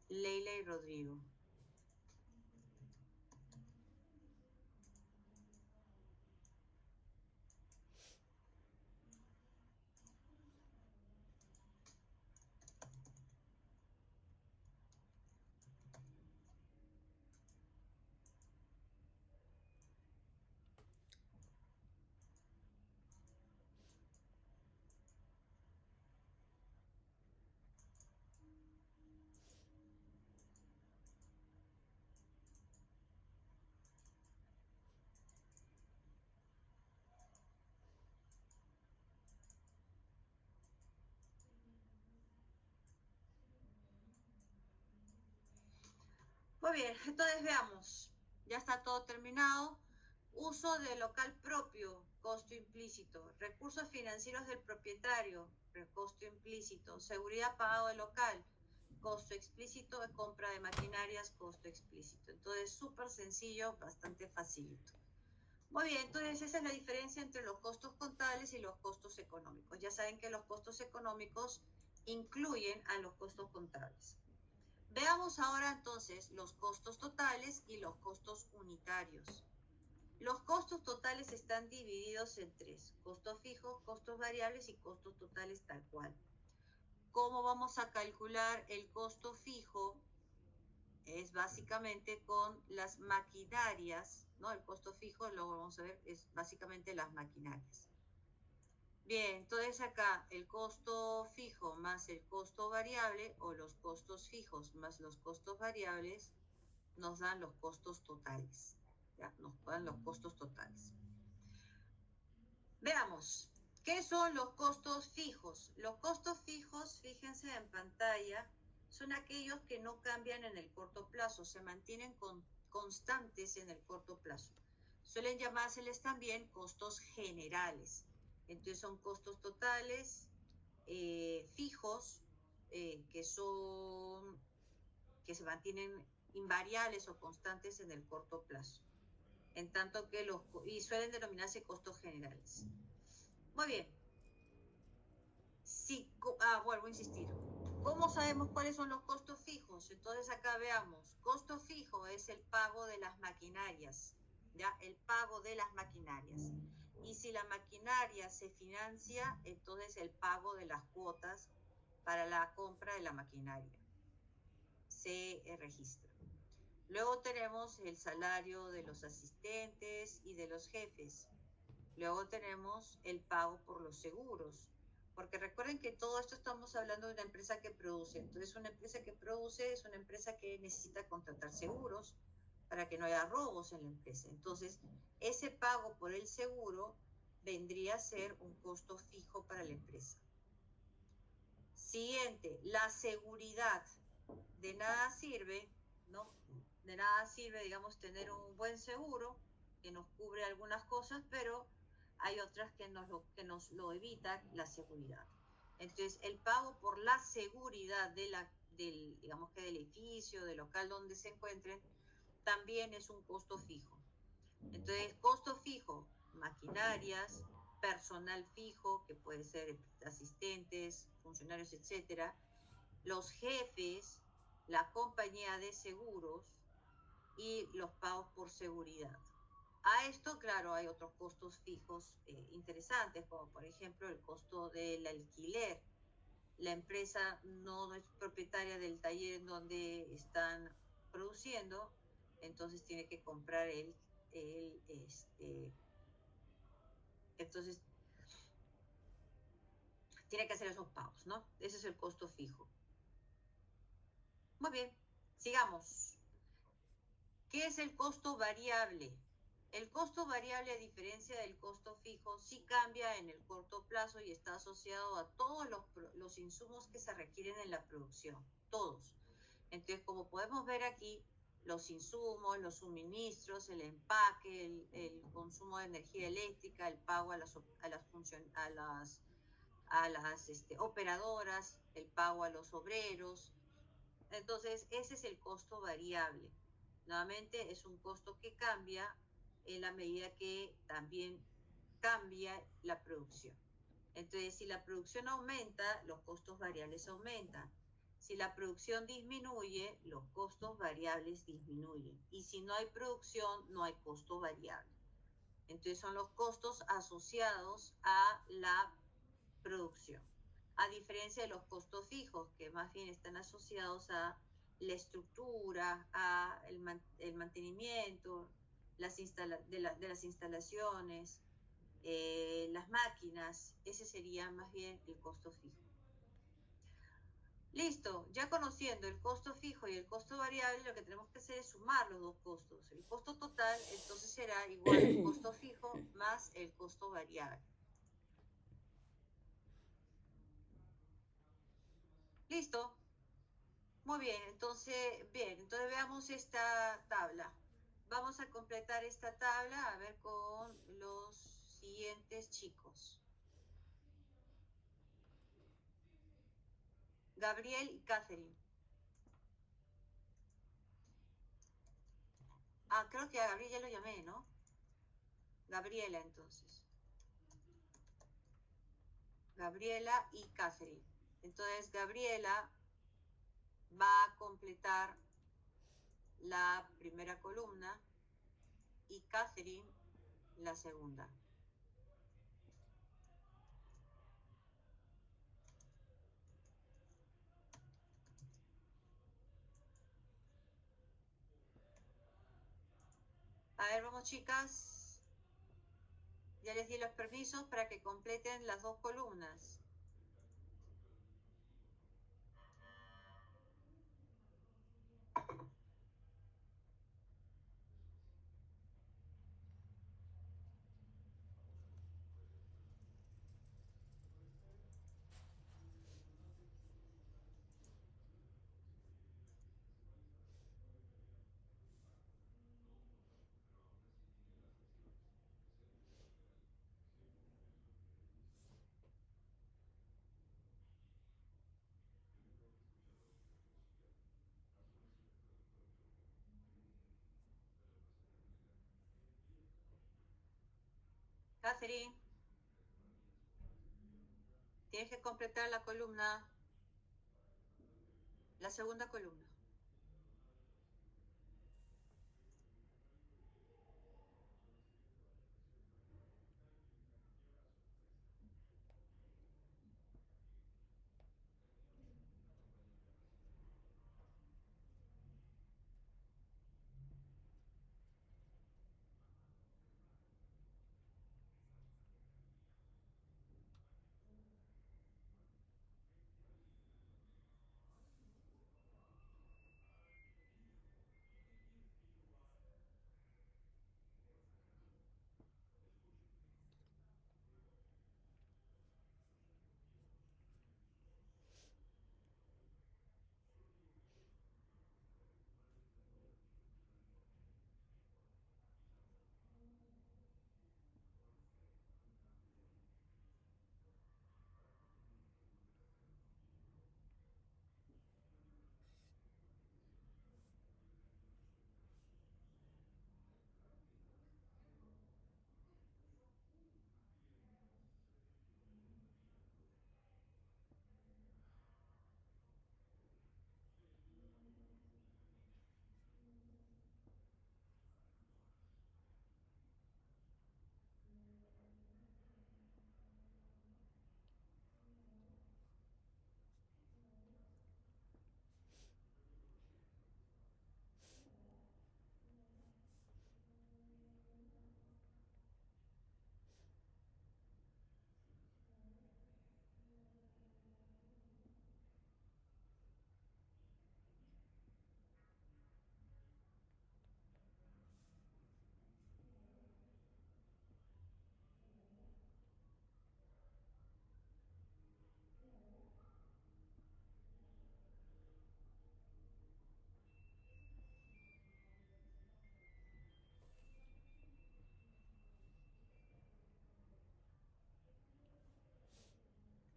Leila y Rodrigo. Muy bien, entonces veamos. Ya está todo terminado. Uso de local propio, costo implícito. Recursos financieros del propietario, costo implícito. Seguridad pagado del local, costo explícito. De compra de maquinarias, costo explícito. Entonces, súper sencillo, bastante facilito. Muy bien, entonces esa es la diferencia entre los costos contables y los costos económicos. Ya saben que los costos económicos incluyen a los costos contables. Veamos ahora entonces los costos totales y los costos unitarios. Los costos totales están divididos en tres: costos fijos, costos variables y costos totales tal cual. ¿Cómo vamos a calcular el costo fijo? Es básicamente con las maquinarias, ¿no? El costo fijo, luego vamos a ver, es básicamente las maquinarias. Bien, entonces acá el costo fijo más el costo variable, o los costos fijos más los costos variables, nos dan los costos totales. ¿Ya? Nos dan los costos totales. Veamos, ¿qué son los costos fijos? Los costos fijos, fíjense en pantalla, son aquellos que no cambian en el corto plazo, se mantienen constantes en el corto plazo. Suelen llamárseles también costos generales. Entonces son costos totales fijos que se mantienen invariables o constantes en el corto plazo. En tanto que suelen denominarse costos generales. Muy bien. Vuelvo a insistir. ¿Cómo sabemos cuáles son los costos fijos? Entonces acá veamos. Costo fijo es el pago de las maquinarias, ¿ya? El pago de las maquinarias. Y si la maquinaria se financia, entonces el pago de las cuotas para la compra de la maquinaria se registra. Luego tenemos el salario de los asistentes y de los jefes. Luego tenemos el pago por los seguros. Porque recuerden que todo esto estamos hablando de una empresa que produce. Entonces, una empresa que produce es una empresa que necesita contratar seguros para que no haya robos en la empresa. Entonces, ese pago por el seguro vendría a ser un costo fijo para la empresa. Siguiente, la seguridad. De nada sirve, ¿no? De nada sirve, digamos, tener un buen seguro que nos cubre algunas cosas, pero hay otras que nos lo evitan la seguridad. Entonces, el pago por la seguridad digamos que del edificio, del local donde se encuentren, también es un costo fijo. Entonces, costo fijo, maquinarias, personal fijo, que puede ser asistentes, funcionarios, etcétera, los jefes, la compañía de seguros y los pagos por seguridad. A esto, claro, hay otros costos fijos interesantes, como por ejemplo el costo del alquiler. La empresa no es propietaria del taller en donde están produciendo, entonces tiene que comprar entonces tiene que hacer esos pagos, ¿no? Ese es el costo fijo. Muy bien, sigamos. ¿Qué es el costo variable? El costo variable, a diferencia del costo fijo, sí cambia en el corto plazo y está asociado a todos los insumos que se requieren en la producción, todos. Entonces, como podemos ver aquí, los insumos, los suministros, el empaque, el consumo de energía eléctrica, el pago a las operadoras, el pago a los obreros. Entonces, ese es el costo variable. Nuevamente, es un costo que cambia en la medida que también cambia la producción. Entonces, si la producción aumenta, los costos variables aumentan. Si la producción disminuye, los costos variables disminuyen. Y si no hay producción, no hay costo variable. Entonces, son los costos asociados a la producción. A diferencia de los costos fijos, que más bien están asociados a la estructura, a el mantenimiento de las instalaciones, las máquinas. Ese sería más bien el costo fijo. Listo, ya conociendo el costo fijo y el costo variable, lo que tenemos que hacer es sumar los dos costos. El costo total entonces será igual al costo fijo más el costo variable. Listo. Muy bien, entonces veamos esta tabla. Vamos a completar esta tabla, a ver, con los siguientes chicos. Gabriel y Catherine. Ah, creo que a Gabriel ya lo llamé, ¿no? Gabriela, entonces. Gabriela y Catherine. Entonces, Gabriela va a completar la primera columna y Catherine la segunda. A ver, vamos chicas. Ya les di los permisos para que completen las dos columnas. Catherine, tienes que completar la columna, la segunda columna.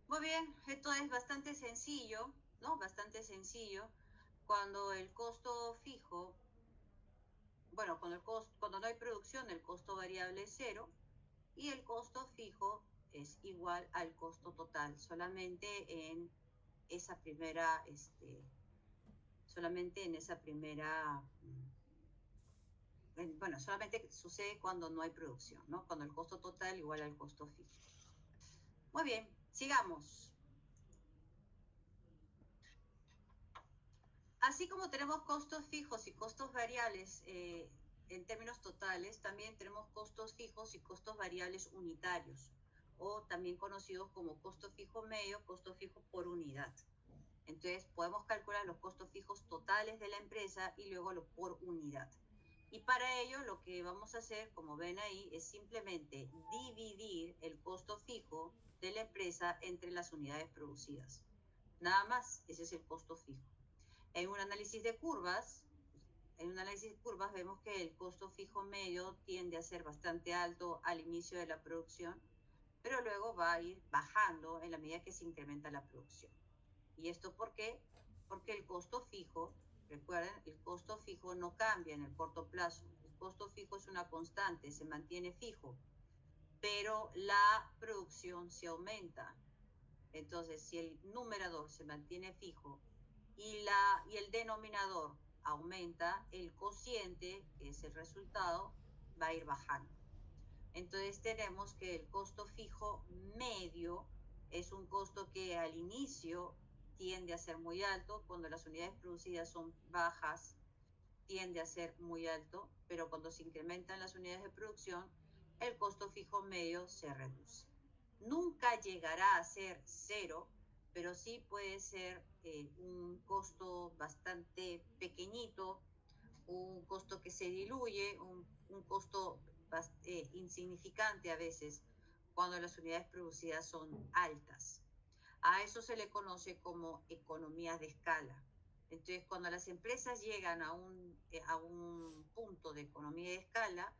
Muy bien, esto es bastante sencillo, ¿no? Bastante sencillo. Cuando el costo fijo, bueno, cuando no hay producción, el costo variable es cero y el costo fijo es igual al costo total, solamente en esa primera, bueno, solamente sucede cuando no hay producción, ¿no? Cuando el costo total igual al costo fijo. Muy bien, sigamos. Así como tenemos costos fijos y costos variables en términos totales, también tenemos costos fijos y costos variables unitarios, o también conocidos como costo fijo medio, costo fijo por unidad. Entonces, podemos calcular los costos fijos totales de la empresa y luego los por unidad. Y para ello, lo que vamos a hacer, como ven ahí, es simplemente dividir el costo fijo de la empresa entre las unidades producidas. Nada más, ese es el costo fijo. En un análisis de curvas, vemos que el costo fijo medio tiende a ser bastante alto al inicio de la producción, pero luego va a ir bajando en la medida que se incrementa la producción. ¿Y esto por qué? Porque el costo fijo, recuerden, el costo fijo no cambia en el corto plazo. El costo fijo es una constante, se mantiene fijo, pero la producción se aumenta. Entonces, si el numerador se mantiene fijo y el denominador aumenta, el cociente, que es el resultado, va a ir bajando. Entonces tenemos que el costo fijo medio es un costo que al inicio tiende a ser muy alto, cuando las unidades producidas son bajas tiende a ser muy alto, pero cuando se incrementan las unidades de producción, el costo fijo medio se reduce. Nunca llegará a ser cero, pero sí puede ser un costo bastante pequeñito, un costo que se diluye, un costo insignificante a veces cuando las unidades producidas son altas. A eso se le conoce como economías de escala. Entonces, cuando las empresas llegan a un punto de economía de escala,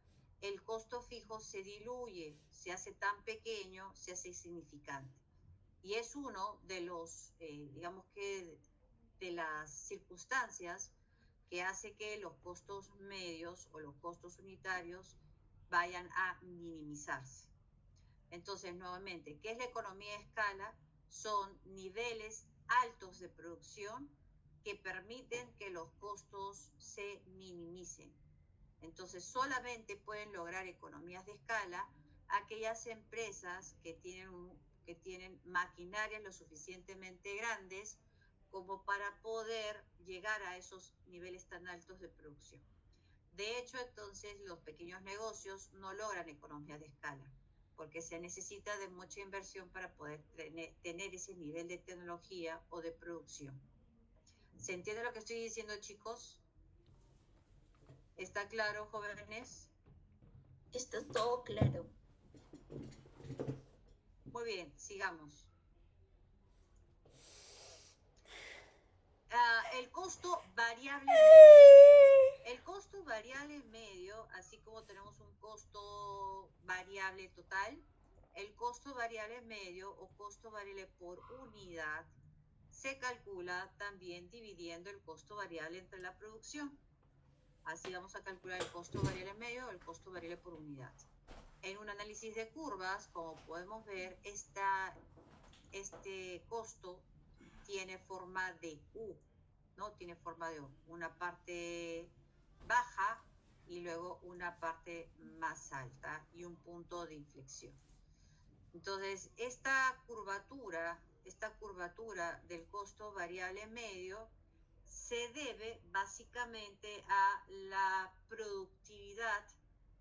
el costo fijo se diluye, se hace tan pequeño, se hace insignificante. Y es uno de los, digamos que, de las circunstancias que hace que los costos medios o los costos unitarios vayan a minimizarse. Entonces, nuevamente, ¿qué es la economía de escala? Son niveles altos de producción que permiten que los costos se minimicen. Entonces, solamente pueden lograr economías de escala aquellas empresas que tienen maquinarias lo suficientemente grandes como para poder llegar a esos niveles tan altos de producción. De hecho, entonces, los pequeños negocios no logran economías de escala, porque se necesita de mucha inversión para poder tener ese nivel de tecnología o de producción. ¿Se entiende lo que estoy diciendo, chicos? ¿Está claro, jóvenes? Está todo claro. Muy bien, sigamos. El costo variable medio. El costo variable medio, así como tenemos un costo variable total, el costo variable medio o costo variable por unidad se calcula también dividiendo el costo variable entre la producción. Así vamos a calcular el costo variable medio o el costo variable por unidad. En un análisis de curvas, como podemos ver, este costo tiene forma de U, ¿no? Tiene forma de U, una parte baja y luego una parte más alta y un punto de inflexión. Entonces, esta curvatura del costo variable medio se debe básicamente a la productividad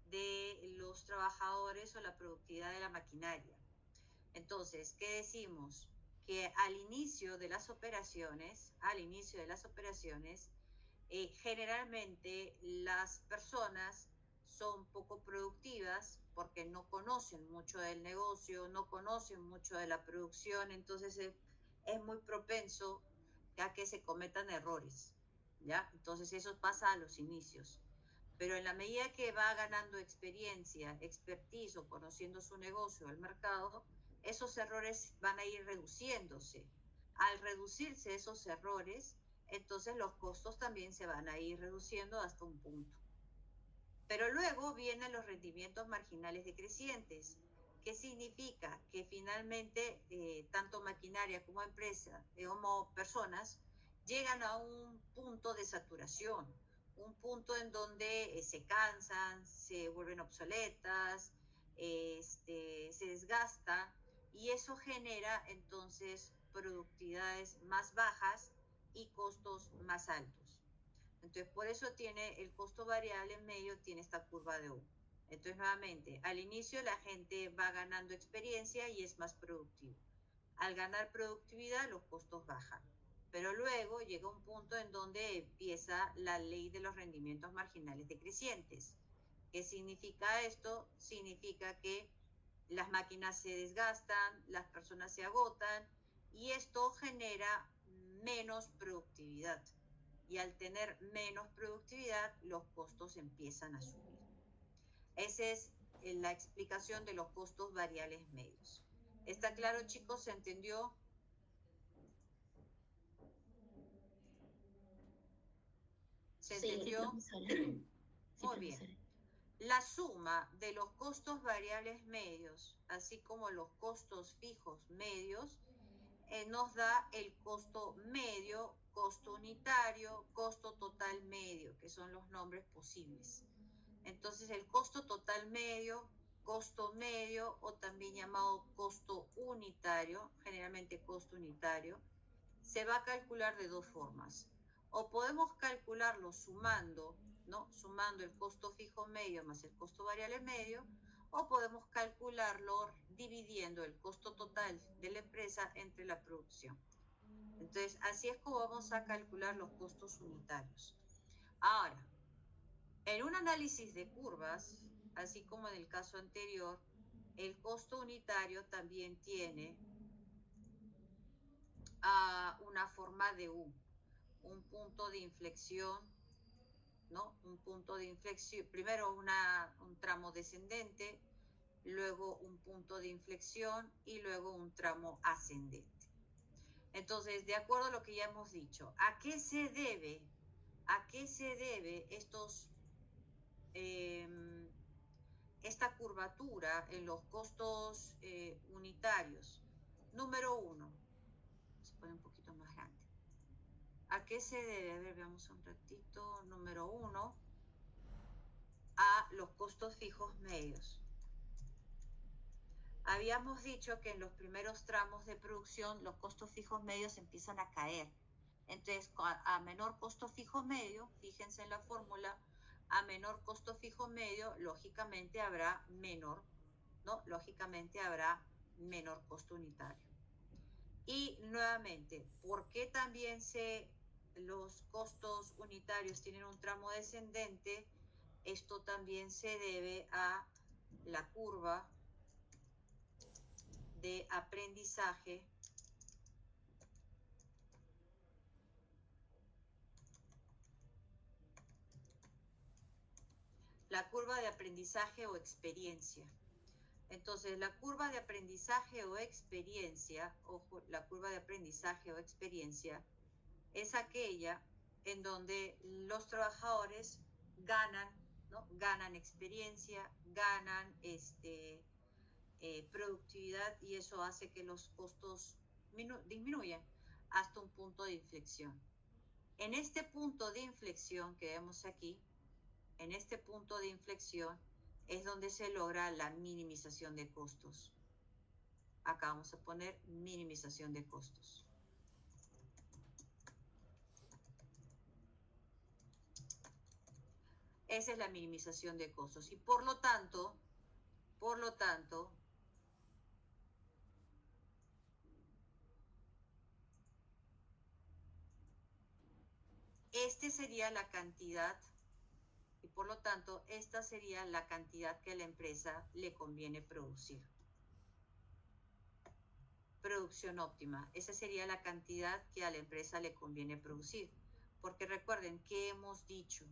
de los trabajadores o la productividad de la maquinaria. Entonces, ¿qué decimos? Que al inicio de las operaciones, generalmente las personas son poco productivas porque no conocen mucho del negocio, no conocen mucho de la producción, entonces es muy propenso a que se cometan errores, ¿ya? Entonces eso pasa a los inicios. Pero en la medida que va ganando experiencia, expertise o conociendo su negocio, el mercado, esos errores van a ir reduciéndose. Al reducirse esos errores, entonces los costos también se van a ir reduciendo hasta un punto. Pero luego vienen los rendimientos marginales decrecientes. ¿Qué significa? Que finalmente tanto maquinaria como empresa, como personas, llegan a un punto de saturación, un punto en donde se cansan, se vuelven obsoletas, se desgastan, y eso genera entonces productividades más bajas y costos más altos. Entonces, por eso tiene el costo variable en medio, tiene esta curva de U. Entonces, nuevamente, al inicio la gente va ganando experiencia y es más productivo. Al ganar productividad, los costos bajan. Pero luego llega un punto en donde empieza la ley de los rendimientos marginales decrecientes. ¿Qué significa esto? Significa que las máquinas se desgastan, las personas se agotan y esto genera menos productividad. y al tener menos productividad, los costos empiezan a subir. Esa es la explicación de los costos variables medios. ¿Está claro, chicos? ¿Se entendió? ¿Se Sí, entendió? profesora. Sí, Muy bien. profesora. La suma de los costos variables medios, así como los costos fijos medios, nos da el costo medio, costo unitario, costo total medio, que son los nombres posibles. Entonces, el costo total medio, costo medio, o también llamado costo unitario, generalmente costo unitario, se va a calcular de dos formas. O podemos calcularlo sumando, ¿no? Sumando el costo fijo medio más el costo variable medio, o podemos calcularlo dividiendo el costo total de la empresa entre la producción. Entonces, así es como vamos a calcular los costos unitarios. Ahora, en un análisis de curvas, así como en el caso anterior, el costo unitario también tiene una forma de U, un punto de inflexión, ¿no? Un punto de inflexión, primero un tramo descendente, luego un punto de inflexión y luego un tramo ascendente. Entonces, de acuerdo a lo que ya hemos dicho, ¿a qué se debe esta curvatura en los costos unitarios? Número uno, se pone un poquito más grande. ¿A qué se debe? A ver, veamos un ratito. Número uno, a los costos fijos medios. Habíamos dicho que en los primeros tramos de producción los costos fijos medios empiezan a caer. Entonces, a menor costo fijo medio, fíjense en la fórmula, a menor costo fijo medio, lógicamente habrá menor, ¿no? Lógicamente habrá menor costo unitario. Y nuevamente, ¿por qué también los costos unitarios tienen un tramo descendente? Esto también se debe a la curva de aprendizaje o experiencia. Entonces, la curva de aprendizaje o experiencia, ojo, la curva de aprendizaje o experiencia es aquella en donde los trabajadores ganan, ¿no? Ganan experiencia, ganan productividad, y eso hace que los costos disminuyan hasta un punto de inflexión. En este punto de inflexión que vemos aquí, en este punto de inflexión es donde se logra la minimización de costos. Acá vamos a poner minimización de costos. Esa es la minimización de costos. Y por lo tanto, esta sería la cantidad, y por lo tanto, esta sería la cantidad que a la empresa le conviene producir. Producción óptima. Esa sería la cantidad que a la empresa le conviene producir. Porque recuerden, ¿qué hemos dicho?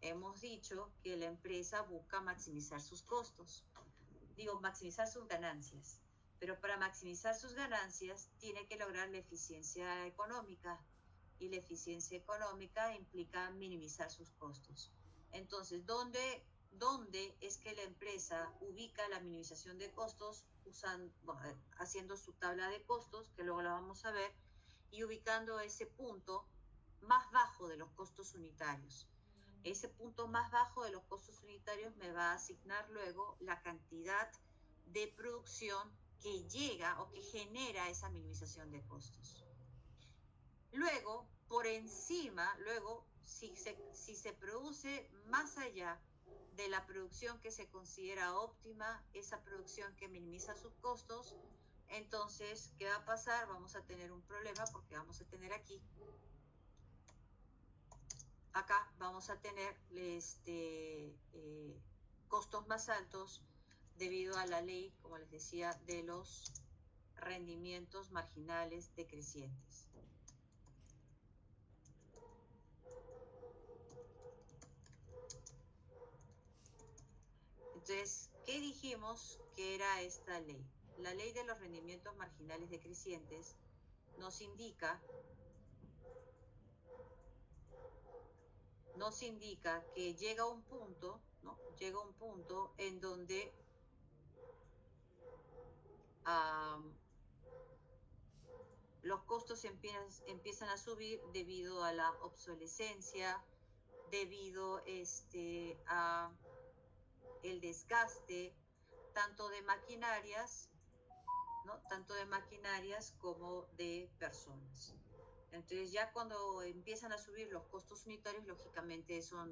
Hemos dicho que la empresa busca maximizar sus costos. Digo, maximizar sus ganancias. Pero para maximizar sus ganancias tiene que lograr la eficiencia económica. Y la eficiencia económica implica minimizar sus costos. Entonces, ¿dónde es que la empresa ubica la minimización de costos? Haciendo su tabla de costos, que luego la vamos a ver, y ubicando ese punto más bajo de los costos unitarios. Ese punto más bajo de los costos unitarios me va a asignar luego la cantidad de producción que llega o que genera esa minimización de costos. Luego, por encima, si se produce más allá de la producción que se considera óptima, esa producción que minimiza sus costos, entonces, ¿qué va a pasar? Vamos a tener un problema porque vamos a tener acá vamos a tener costos más altos debido a la ley, como les decía, de los rendimientos marginales decrecientes. Entonces, ¿qué dijimos que era esta ley? La ley de los rendimientos marginales decrecientes nos indica que llega un punto, ¿no? Llega un punto en donde los costos empiezan a subir debido a la obsolescencia, debido a el desgaste tanto de maquinarias, ¿no? Tanto de maquinarias como de personas. Entonces ya cuando empiezan a subir los costos unitarios, lógicamente eso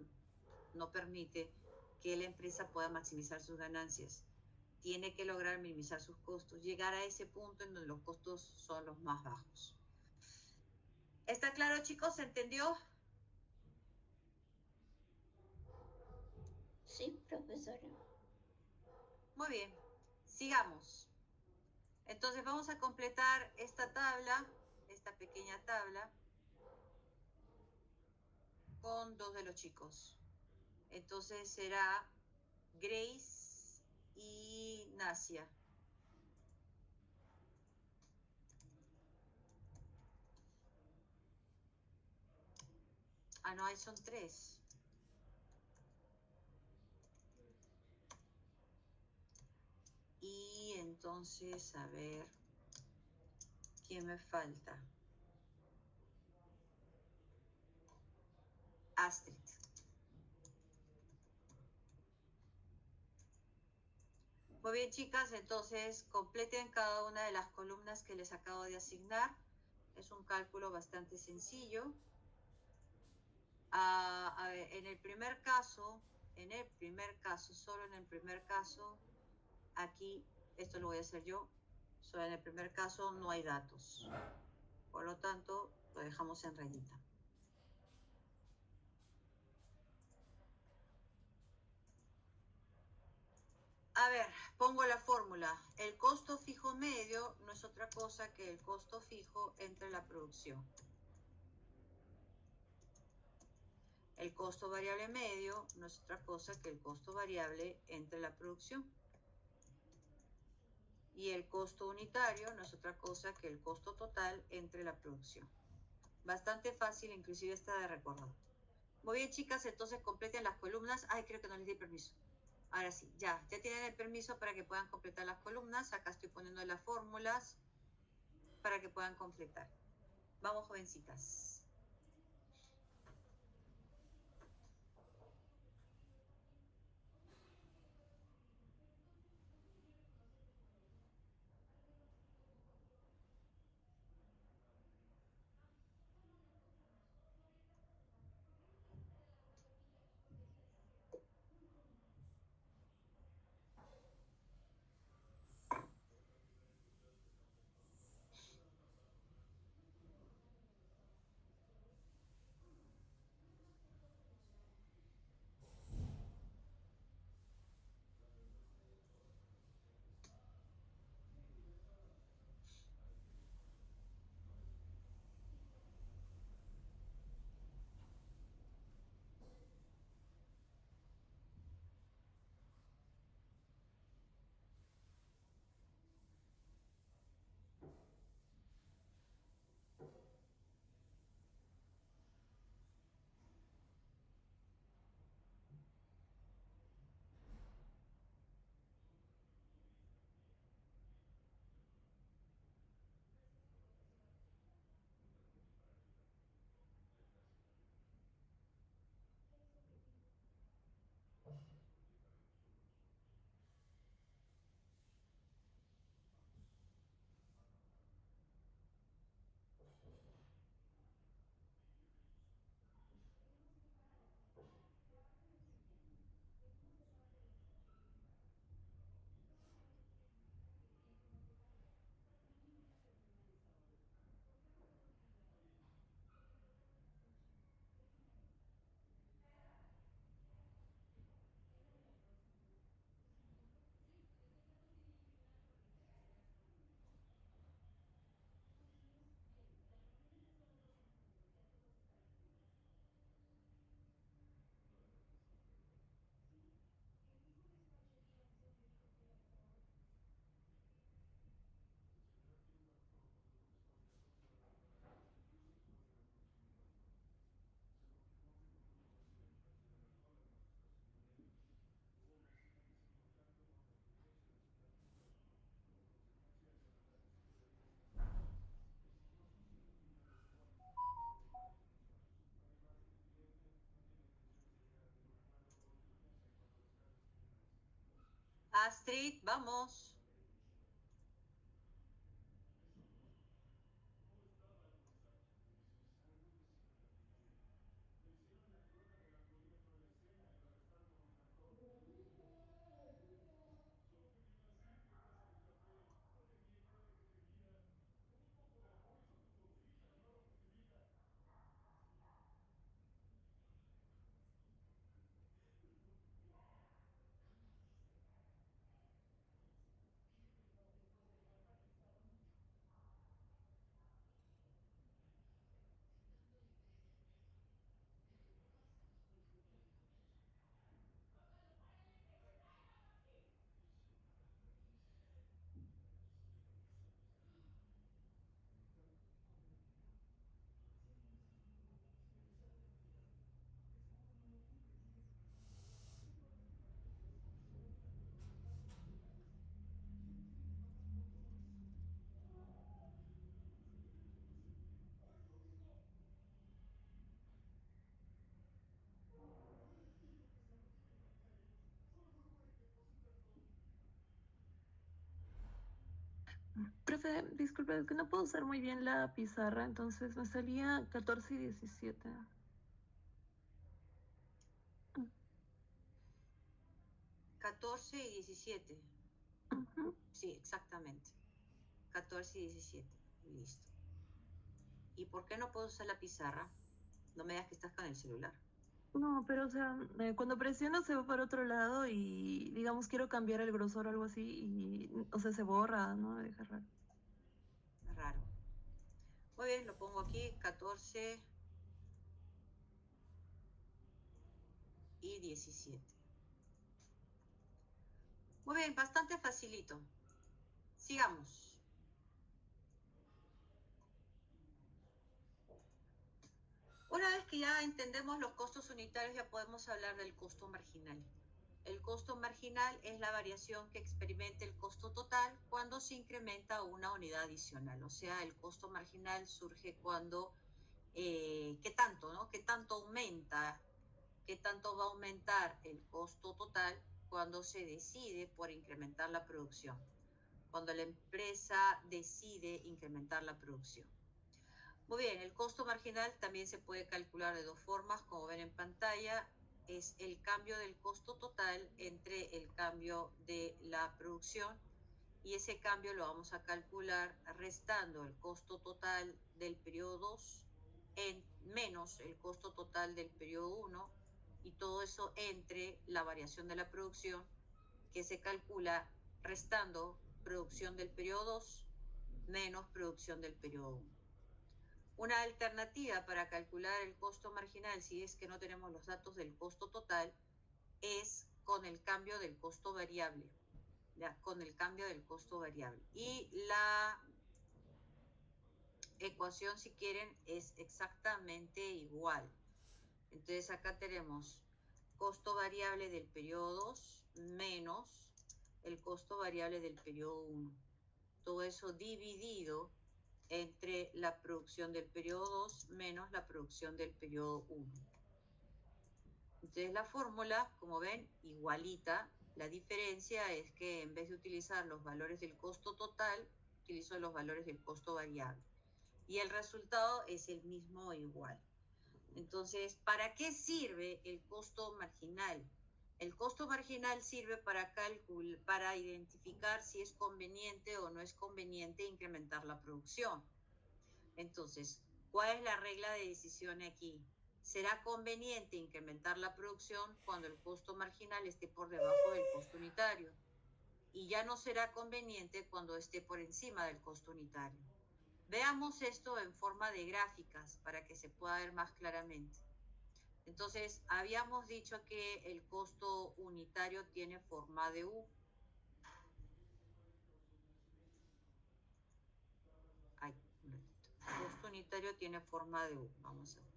no permite que la empresa pueda maximizar sus ganancias. Tiene que lograr minimizar sus costos, llegar a ese punto en donde los costos son los más bajos. ¿Está claro, chicos? ¿Se entendió? Sí, profesora. Muy bien, sigamos. Entonces vamos a completar esta tabla, esta pequeña tabla, con dos de los chicos. Entonces será Grace y Nasia. Ah, no, ahí son tres. Y entonces, a ver, ¿quién me falta? Astrid. Muy bien, chicas, entonces completen cada una de las columnas que les acabo de asignar. Es un cálculo bastante sencillo. A ver, en el primer caso, solo en el primer caso, aquí, esto lo voy a hacer yo, solo en el primer caso no hay datos. Por lo tanto, lo dejamos en rayita. A ver, pongo la fórmula. El costo fijo medio no es otra cosa que el costo fijo entre la producción. El costo variable medio no es otra cosa que el costo variable entre la producción. Y el costo unitario no es otra cosa que el costo total entre la producción. Bastante fácil, inclusive está de recordar. Muy bien, chicas, entonces completen las columnas. Ay, creo que no les di permiso. Ahora sí, ya tienen el permiso para que puedan completar las columnas. Acá estoy poniendo las fórmulas para que puedan completar. Vamos, jovencitas. Astrid, vamos. Profe, disculpe, es que no puedo usar muy bien la pizarra, entonces me salía 14 y 17. 14 y 17. Ujú. Sí, exactamente. 14 y 17. Listo. ¿Y por qué no puedo usar la pizarra? No me digas que estás con el celular. No, pero o sea, cuando presiono se va para otro lado y digamos quiero cambiar el grosor o algo así y, o sea, se borra, ¿no? Me deja raro. Raro. Muy bien, lo pongo aquí, 14 y 17. Muy bien, bastante facilito. Sigamos. Una vez que ya entendemos los costos unitarios, ya podemos hablar del costo marginal. El costo marginal es la variación que experimenta el costo total cuando se incrementa una unidad adicional. O sea, el costo marginal surge cuando, ¿qué tanto, no? ¿Qué tanto aumenta? ¿Qué tanto va a aumentar el costo total cuando se decide por incrementar la producción? Cuando la empresa decide incrementar la producción. Muy bien, el costo marginal también se puede calcular de dos formas, como ven en pantalla, es el cambio del costo total entre el cambio de la producción y ese cambio lo vamos a calcular restando el costo total del periodo 2 menos el costo total del periodo 1 y todo eso entre la variación de la producción que se calcula restando producción del periodo 2 menos producción del periodo 1. Una alternativa para calcular el costo marginal, si es que no tenemos los datos del costo total, es con el cambio del costo variable. ¿Ya? Con el cambio del costo variable. Y la ecuación, si quieren, es exactamente igual. Entonces acá tenemos costo variable del periodo 2 menos el costo variable del periodo 1. Todo eso dividido entre la producción del periodo 2 menos la producción del periodo 1. Entonces la fórmula, como ven, igualita. La diferencia es que en vez de utilizar los valores del costo total, utilizo los valores del costo variable. Y el resultado es el mismo o igual. Entonces, ¿para qué sirve el costo marginal? El costo marginal sirve para identificar si es conveniente o no es conveniente incrementar la producción. Entonces, ¿cuál es la regla de decisión aquí? Será conveniente incrementar la producción cuando el costo marginal esté por debajo del costo unitario y ya no será conveniente cuando esté por encima del costo unitario. Veamos esto en forma de gráficas para que se pueda ver más claramente. Entonces, habíamos dicho que el costo unitario tiene forma de U. Ay, un ratito. El costo unitario tiene forma de U. Vamos a ver.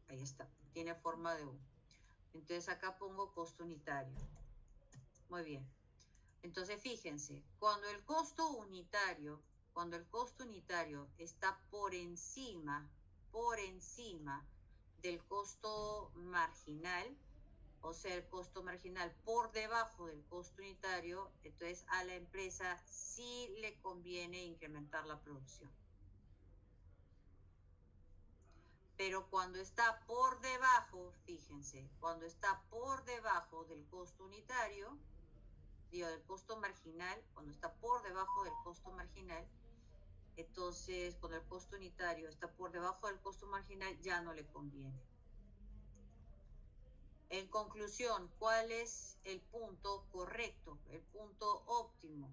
Ahí está, tiene forma de U. Entonces acá pongo costo unitario. Muy bien. Entonces fíjense, cuando el costo unitario está por encima del costo marginal, o sea, el costo marginal por debajo del costo unitario, entonces a la empresa sí le conviene incrementar la producción. Pero cuando está por debajo, fíjense, cuando está por debajo del costo unitario, digo, del costo marginal, cuando está por debajo del costo marginal, entonces cuando el costo unitario está por debajo del costo marginal, ya no le conviene. En conclusión, ¿cuál es el punto correcto, el punto óptimo?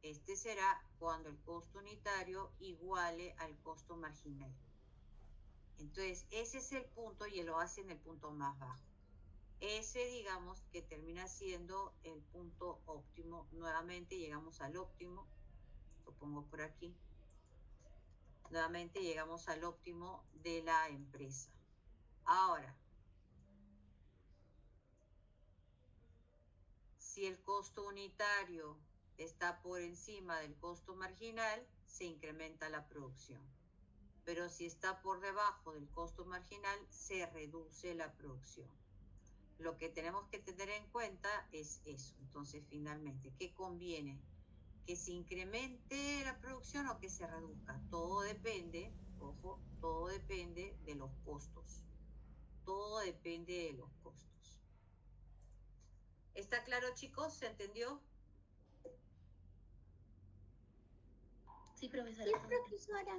Este será cuando el costo unitario iguale al costo marginal. Entonces, ese es el punto y lo hace en el punto más bajo. Ese, digamos, que termina siendo el punto óptimo. Nuevamente llegamos al óptimo. Lo pongo por aquí. Nuevamente llegamos al óptimo de la empresa. Ahora, si el costo unitario está por encima del costo marginal, se incrementa la producción. Pero si está por debajo del costo marginal, se reduce la producción. Lo que tenemos que tener en cuenta es eso. Entonces, finalmente, ¿qué conviene? ¿Que se incremente la producción o que se reduzca? Todo depende, ojo, todo depende de los costos. Todo depende de los costos. ¿Está claro, chicos? ¿Se entendió? Sí, profesora. Sí, profesora.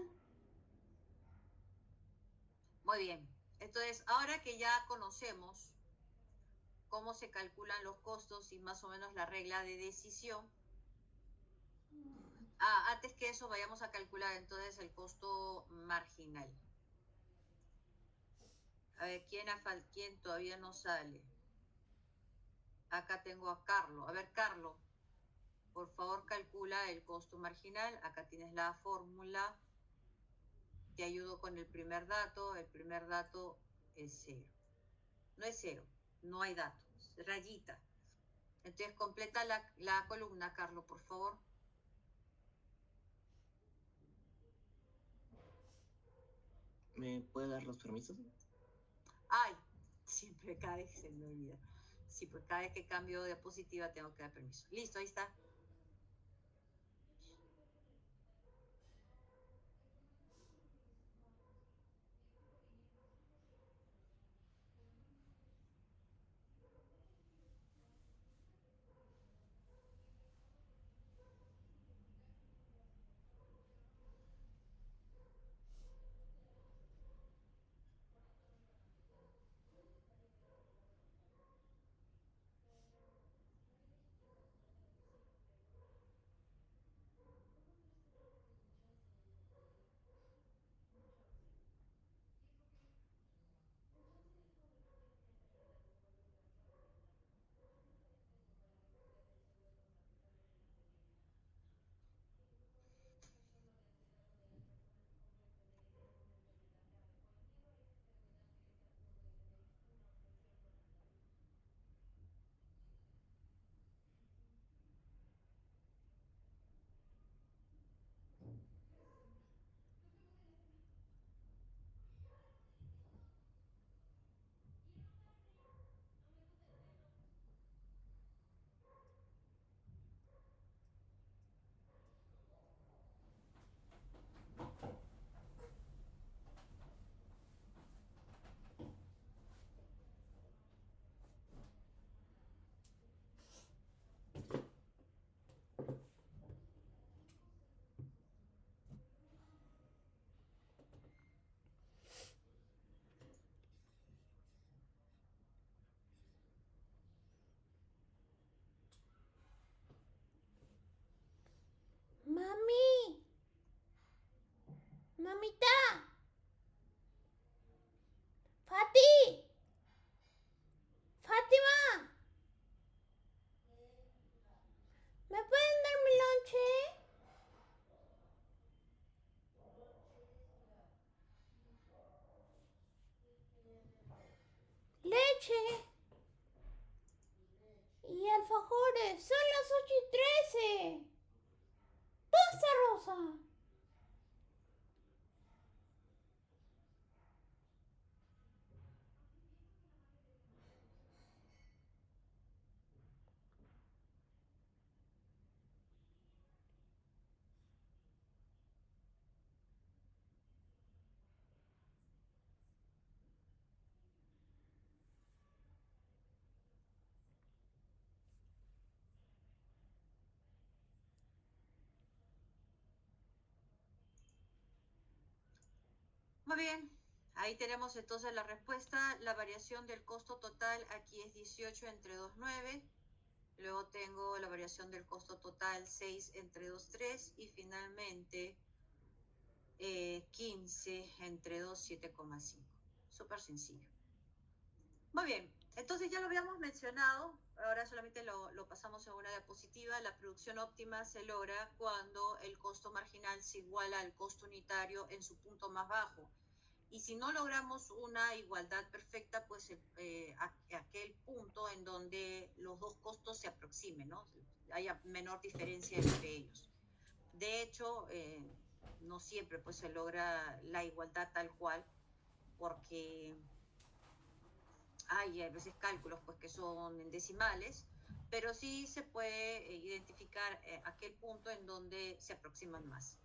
Muy bien. Entonces, ahora que ya conocemos cómo se calculan los costos y más o menos la regla de decisión, antes que eso vayamos a calcular entonces el costo marginal. A ver, ¿quién todavía no sale? Acá tengo a Carlos. A ver, Carlos, por favor calcula el costo marginal. Acá tienes la fórmula. Te ayudo con el primer dato. El primer dato es 0. No es 0, no hay datos. Rayita. Entonces completa la columna, Carlos, por favor. ¿Me puede dar los permisos? Ay, siempre cada vez se me olvida. Sí, pues cada vez que cambio de diapositiva tengo que dar permiso. Listo, ahí está. Mami. Mamita. Fati. Fátima. ¿Me pueden dar mi lonche? Leche. Y alfajores. Son las 8:13. ¿Dónde está Rosa? Muy bien, ahí tenemos entonces la respuesta. La variación del costo total aquí es 18 entre 2,9. Luego tengo la variación del costo total 6 entre 2,3 y finalmente 15 entre 2, 7,5. Súper sencillo. Muy bien, entonces ya lo habíamos mencionado, ahora solamente lo pasamos a una diapositiva. La producción óptima se logra cuando el costo marginal se iguala al costo unitario en su punto más bajo. Y si no logramos una igualdad perfecta, pues aquel punto en donde los dos costos se aproximen, ¿no? Haya menor diferencia entre ellos. De hecho, no siempre pues se logra la igualdad tal cual, porque hay a veces cálculos pues que son en decimales, pero sí se puede identificar aquel punto en donde se aproximan más.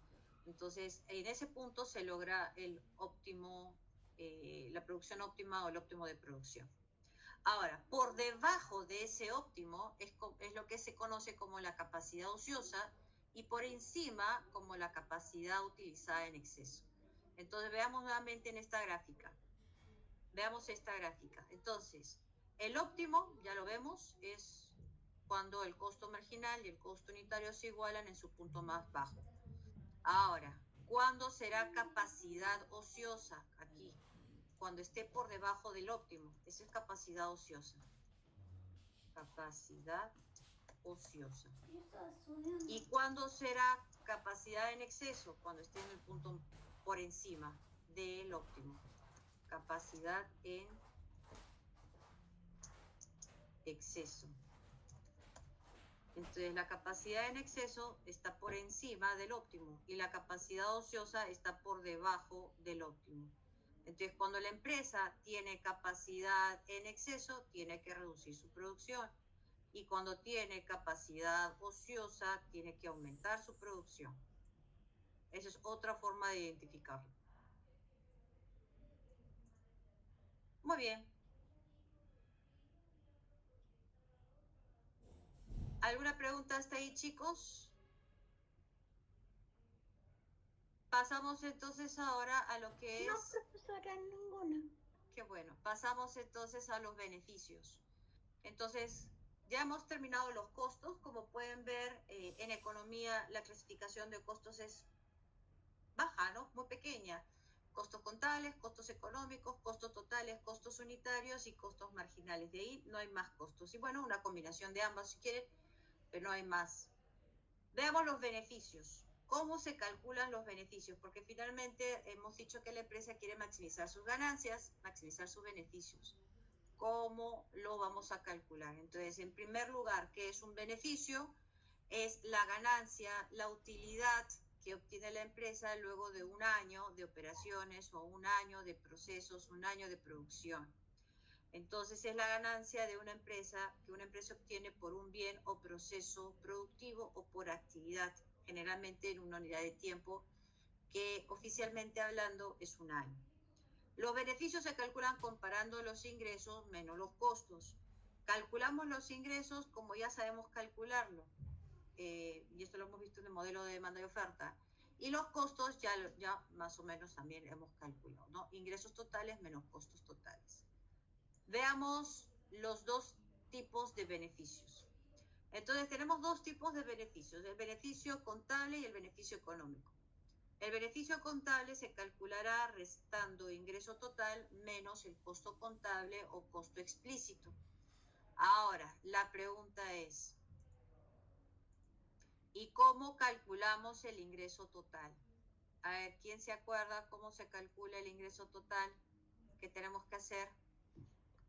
Entonces, en ese punto se logra el óptimo, la producción óptima o el óptimo de producción. Ahora, por debajo de ese óptimo es lo que se conoce como la capacidad ociosa y por encima como la capacidad utilizada en exceso. Entonces, veamos nuevamente en esta gráfica. Veamos esta gráfica. Entonces, el óptimo, ya lo vemos, es cuando el costo marginal y el costo unitario se igualan en su punto más bajo. Ahora, ¿cuándo será capacidad ociosa? Aquí, cuando esté por debajo del óptimo. Esa es capacidad ociosa. Capacidad ociosa. ¿Y cuándo será capacidad en exceso? Cuando esté en el punto por encima del óptimo. Capacidad en exceso. Entonces, la capacidad en exceso está por encima del óptimo y la capacidad ociosa está por debajo del óptimo. Entonces, cuando la empresa tiene capacidad en exceso, tiene que reducir su producción. Y cuando tiene capacidad ociosa, tiene que aumentar su producción. Esa es otra forma de identificarlo. Muy bien. ¿Alguna pregunta hasta ahí, chicos? Pasamos entonces ahora a lo que es... No, profesora, ninguna. Qué bueno. Pasamos entonces a los beneficios. Entonces, ya hemos terminado los costos. Como pueden ver, en economía la clasificación de costos es baja, ¿no? Muy pequeña. Costos contables, costos económicos, costos totales, costos unitarios y costos marginales. De ahí no hay más costos. Y bueno, una combinación de ambas si quieren, pero no hay más. Veamos los beneficios. ¿Cómo se calculan los beneficios? Porque finalmente hemos dicho que la empresa quiere maximizar sus ganancias, maximizar sus beneficios. ¿Cómo lo vamos a calcular? Entonces, en primer lugar, ¿qué es un beneficio? Es la ganancia, la utilidad que obtiene la empresa luego de un año de operaciones o un año de procesos, un año de producción. Entonces, es la ganancia de una empresa que una empresa obtiene por un bien o proceso productivo o por actividad, generalmente en una unidad de tiempo que oficialmente hablando es un año. Los beneficios se calculan comparando los ingresos menos los costos. Calculamos los ingresos como ya sabemos calcularlo, y esto lo hemos visto en el modelo de demanda y oferta. Y los costos ya más o menos también hemos calculado, ¿no? Ingresos totales menos costos totales. Veamos los dos tipos de beneficios. Entonces tenemos dos tipos de beneficios, el beneficio contable y el beneficio económico. El beneficio contable se calculará restando ingreso total menos el costo contable o costo explícito. Ahora, la pregunta es, ¿y cómo calculamos el ingreso total? A ver, ¿quién se acuerda cómo se calcula el ingreso total? ¿Qué tenemos que hacer?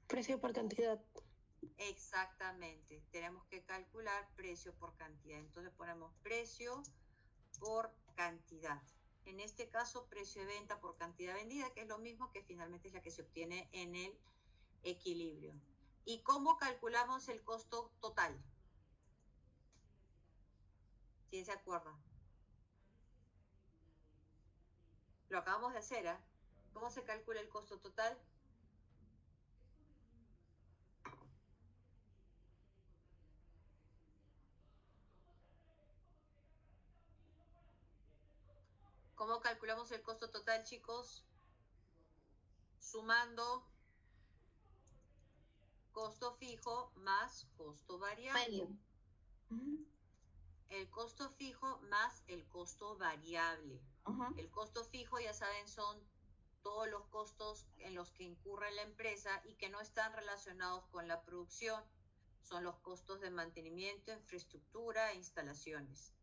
Precio por cantidad. Exactamente, tenemos que calcular precio por cantidad. Entonces ponemos precio por cantidad. En este caso, precio de venta por cantidad vendida, que es lo mismo que finalmente es la que se obtiene en el equilibrio. ¿Y cómo calculamos el costo total? ¿Quién se acuerda? Lo acabamos de hacer, ¿eh? ¿Cómo se calcula el costo total? ¿Cómo calculamos el costo total, chicos? sumando costo fijo más costo variable. Medio. El costo fijo más el costo variable. El costo fijo, ya saben, son todos los costos en los que incurre la empresa y que no están relacionados con la producción. Son los costos de mantenimiento, infraestructura e instalaciones.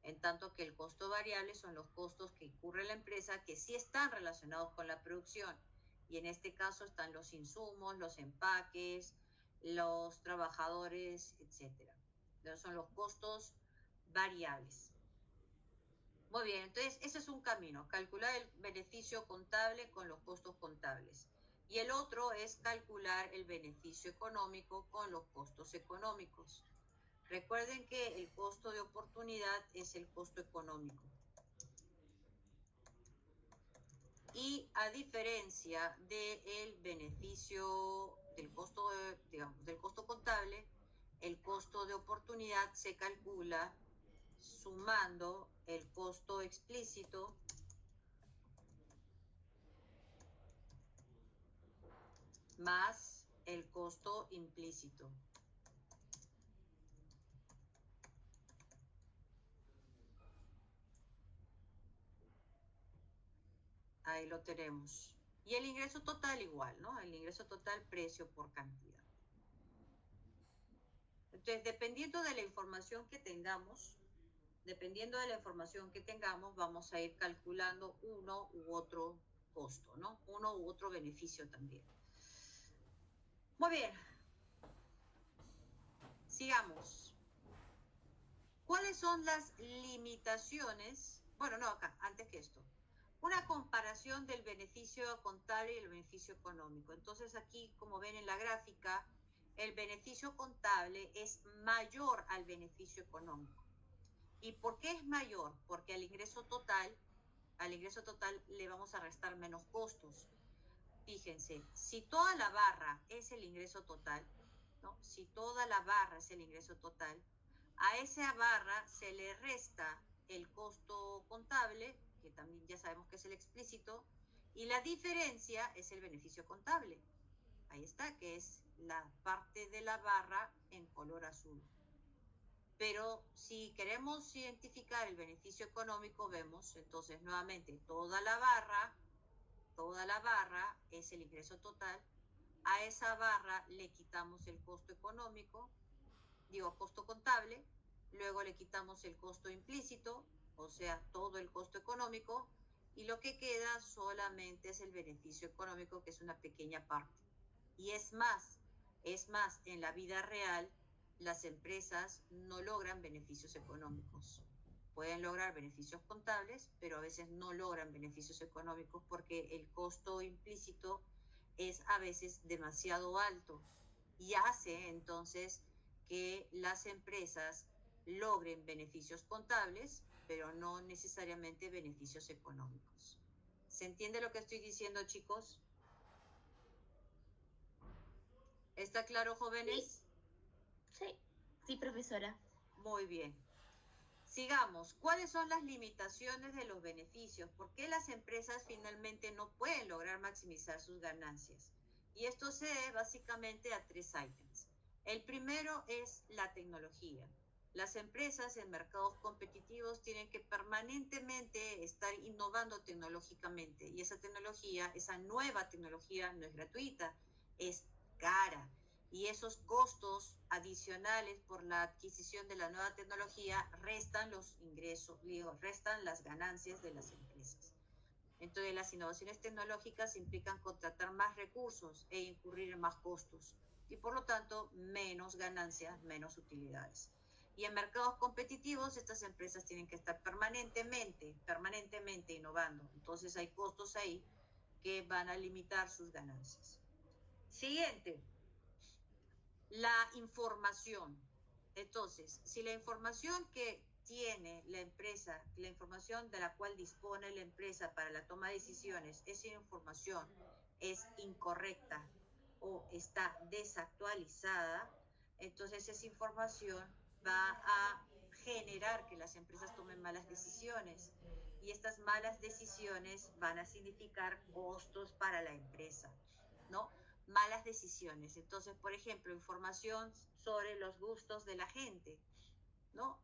En tanto que el costo variable son los costos que incurre la empresa que sí están relacionados con la producción. Y en este caso están los insumos, los empaques, los trabajadores, etc. Entonces son los costos variables. Muy bien, entonces ese es un camino, calcular el beneficio contable con los costos contables. Y el otro es calcular el beneficio económico con los costos económicos. Recuerden que el costo de oportunidad es el costo económico. Y a diferencia del beneficio, del costo, digamos, del costo contable, el costo de oportunidad se calcula sumando el costo explícito más el costo implícito. Ahí lo tenemos. Y el ingreso total igual, ¿no? El ingreso total, precio por cantidad. Entonces, dependiendo de la información que tengamos, vamos a ir calculando uno u otro costo, ¿no? Uno u otro beneficio también. Muy bien. Sigamos. ¿Cuáles son las limitaciones? Bueno, no, acá, antes que esto. Una comparación del beneficio contable y el beneficio económico. Entonces aquí, como ven en la gráfica, el beneficio contable es mayor al beneficio económico. ¿Y por qué es mayor? Porque al ingreso total le vamos a restar menos costos. Fíjense, si toda la barra es el ingreso total, ¿no? Si toda la barra es el ingreso total, a esa barra se le resta el costo contable, que también ya sabemos que es el explícito, y la diferencia es el beneficio contable. Ahí está, que es la parte de la barra en color azul. Pero si queremos identificar el beneficio económico, vemos entonces nuevamente toda la barra es el ingreso total. A esa barra le quitamos el costo económico, costo contable, luego le quitamos el costo implícito, o sea, todo el costo económico, y lo que queda solamente es el beneficio económico, que es una pequeña parte. Y es más, en la vida real, las empresas no logran beneficios económicos. Pueden lograr beneficios contables, pero a veces no logran beneficios económicos porque el costo implícito es a veces demasiado alto y hace entonces que las empresas logren beneficios contables, pero no necesariamente beneficios económicos. ¿Se entiende lo que estoy diciendo, chicos? ¿Está claro, jóvenes? Sí, profesora. Muy bien. Sigamos. ¿Cuáles son las limitaciones de los beneficios? ¿Por qué las empresas finalmente no pueden lograr maximizar sus ganancias? Y esto se debe básicamente a 3 ítems. El primero es la tecnología. Las empresas en mercados competitivos tienen que permanentemente estar innovando tecnológicamente y esa nueva tecnología no es gratuita, es cara. Y esos costos adicionales por la adquisición de la nueva tecnología restan los ingresos, restan las ganancias de las empresas. Entonces, las innovaciones tecnológicas implican contratar más recursos e incurrir en más costos y, por lo tanto, menos ganancias, menos utilidades. Y en mercados competitivos, estas empresas tienen que estar permanentemente innovando. Entonces, hay costos ahí que van a limitar sus ganancias. Siguiente. La información. Entonces, si la información que tiene la empresa, la información de la cual dispone la empresa para la toma de decisiones, esa información es incorrecta o está desactualizada, entonces esa información va a generar generar que las empresas tomen malas decisiones y estas malas decisiones van a significar costos para la empresa, ¿no? Malas decisiones. Entonces, por ejemplo, información sobre los gustos de la gente, ¿no?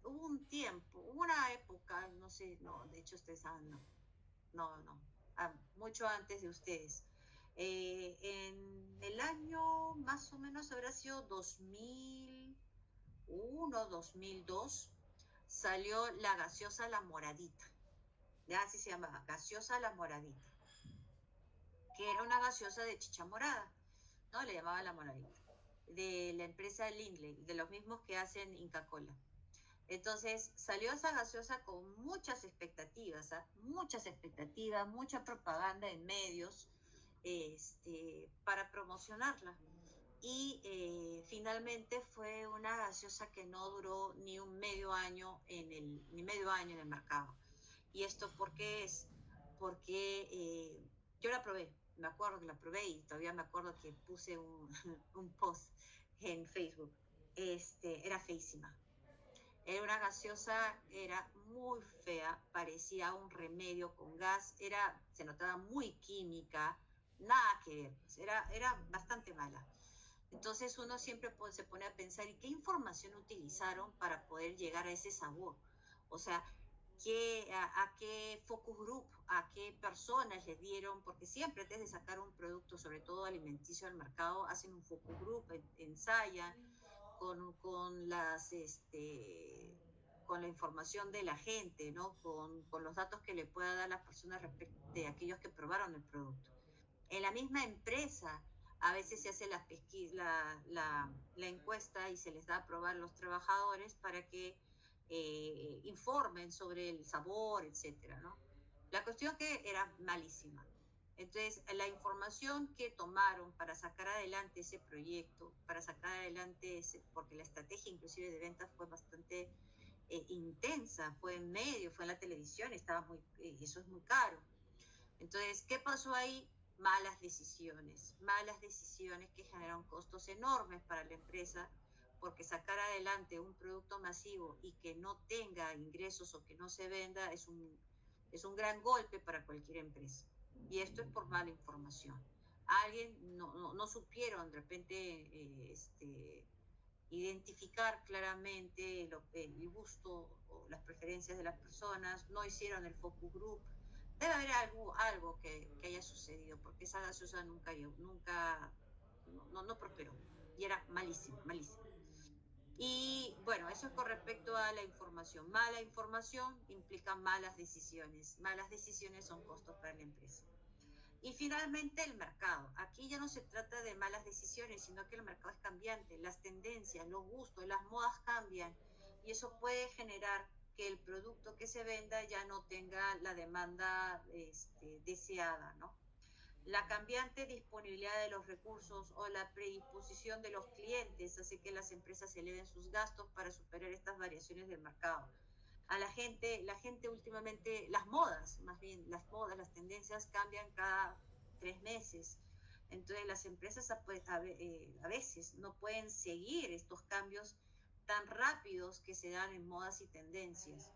Hubo un tiempo, hubo una época, no sé, no, de hecho ustedes saben, mucho antes de ustedes. En el año más o menos habrá sido 2001, 2002, salió la gaseosa La Moradita, ya así se llamaba, gaseosa La Moradita, que era una gaseosa de chicha morada, ¿no? Le llamaban La Moradita, de la empresa Lindley, de los mismos que hacen Inca Kola. Entonces salió esa gaseosa con muchas expectativas, ¿eh? Muchas expectativas, mucha propaganda en medios para promocionarla. Y finalmente fue una gaseosa que no duró ni medio año en el mercado. ¿Y esto por qué es? Porque yo la probé, me acuerdo que la probé y todavía me acuerdo que puse un post en Facebook. Era feísima. Era una gaseosa, era muy fea, parecía un remedio con gas, se notaba muy química, nada que ver, era bastante mala. Entonces uno siempre se pone a pensar, ¿y qué información utilizaron para poder llegar a ese sabor? O sea, a qué focus group, a qué personas les dieron, porque siempre antes de sacar un producto, sobre todo alimenticio al mercado, hacen un focus group, ensayan con la información de la gente, ¿no? Con los datos que le pueda dar las personas respecto de aquellos que probaron el producto. En la misma empresa, a veces se hace la encuesta y se les da a probar a los trabajadores para que informen sobre el sabor, etcétera, ¿no? La cuestión que era malísima. Entonces, la información que tomaron para sacar adelante ese proyecto, para sacar adelante porque la estrategia inclusive de ventas fue bastante intensa, fue en medio, fue en la televisión, eso es muy caro. Entonces, ¿qué pasó ahí? Malas decisiones que generaron costos enormes para la empresa, porque sacar adelante un producto masivo y que no tenga ingresos o que no se venda es un gran golpe para cualquier empresa. Y esto es por mala información. Alguien no supieron de repente identificar claramente el gusto o las preferencias de las personas, no hicieron el focus group. Debe haber algo que haya sucedido, porque esa gaseosa nunca prosperó y era malísima. Y bueno, eso es con respecto a la información. Mala información implica malas decisiones. Malas decisiones son costos para la empresa. Y finalmente el mercado. Aquí ya no se trata de malas decisiones, sino que el mercado es cambiante. Las tendencias, los gustos, las modas cambian. Y eso puede generar que el producto que se venda ya no tenga la demanda deseada, ¿no? La cambiante disponibilidad de los recursos o la predisposición de los clientes hace que las empresas eleven sus gastos para superar estas variaciones del mercado. A la gente últimamente, las modas, las tendencias cambian cada 3 meses. Entonces las empresas a veces no pueden seguir estos cambios tan rápidos que se dan en modas y tendencias.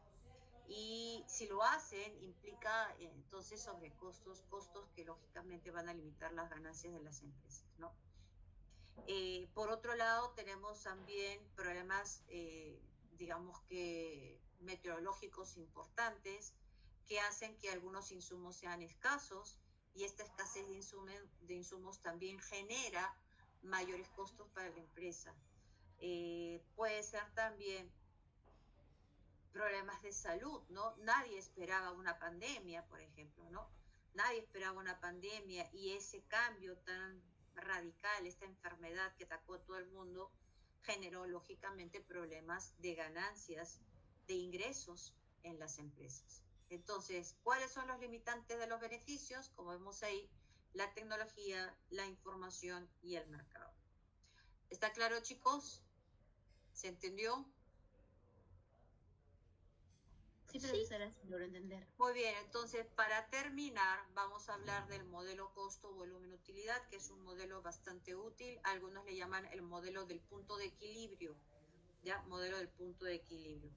Y si lo hacen, implica entonces sobrecostos, costos que lógicamente van a limitar las ganancias de las empresas, ¿no? Por otro lado, tenemos también problemas, digamos que meteorológicos importantes que hacen que algunos insumos sean escasos y esta escasez de insumos también genera mayores costos para la empresa. Puede ser también problemas de salud, ¿no? Nadie esperaba una pandemia, por ejemplo, ¿no? Nadie esperaba una pandemia y ese cambio tan radical, esta enfermedad que atacó a todo el mundo, generó lógicamente problemas de ganancias, de ingresos en las empresas. Entonces, ¿cuáles son los limitantes de los beneficios? Como vemos ahí, la tecnología, la información y el mercado. ¿Está claro, chicos? ¿Se entendió? Sí, profesora, sí logro entender. Muy bien, entonces para terminar vamos a hablar del modelo costo, volumen, utilidad, que es un modelo bastante útil. Algunos le llaman el modelo del punto de equilibrio, ¿ya? Modelo del punto de equilibrio.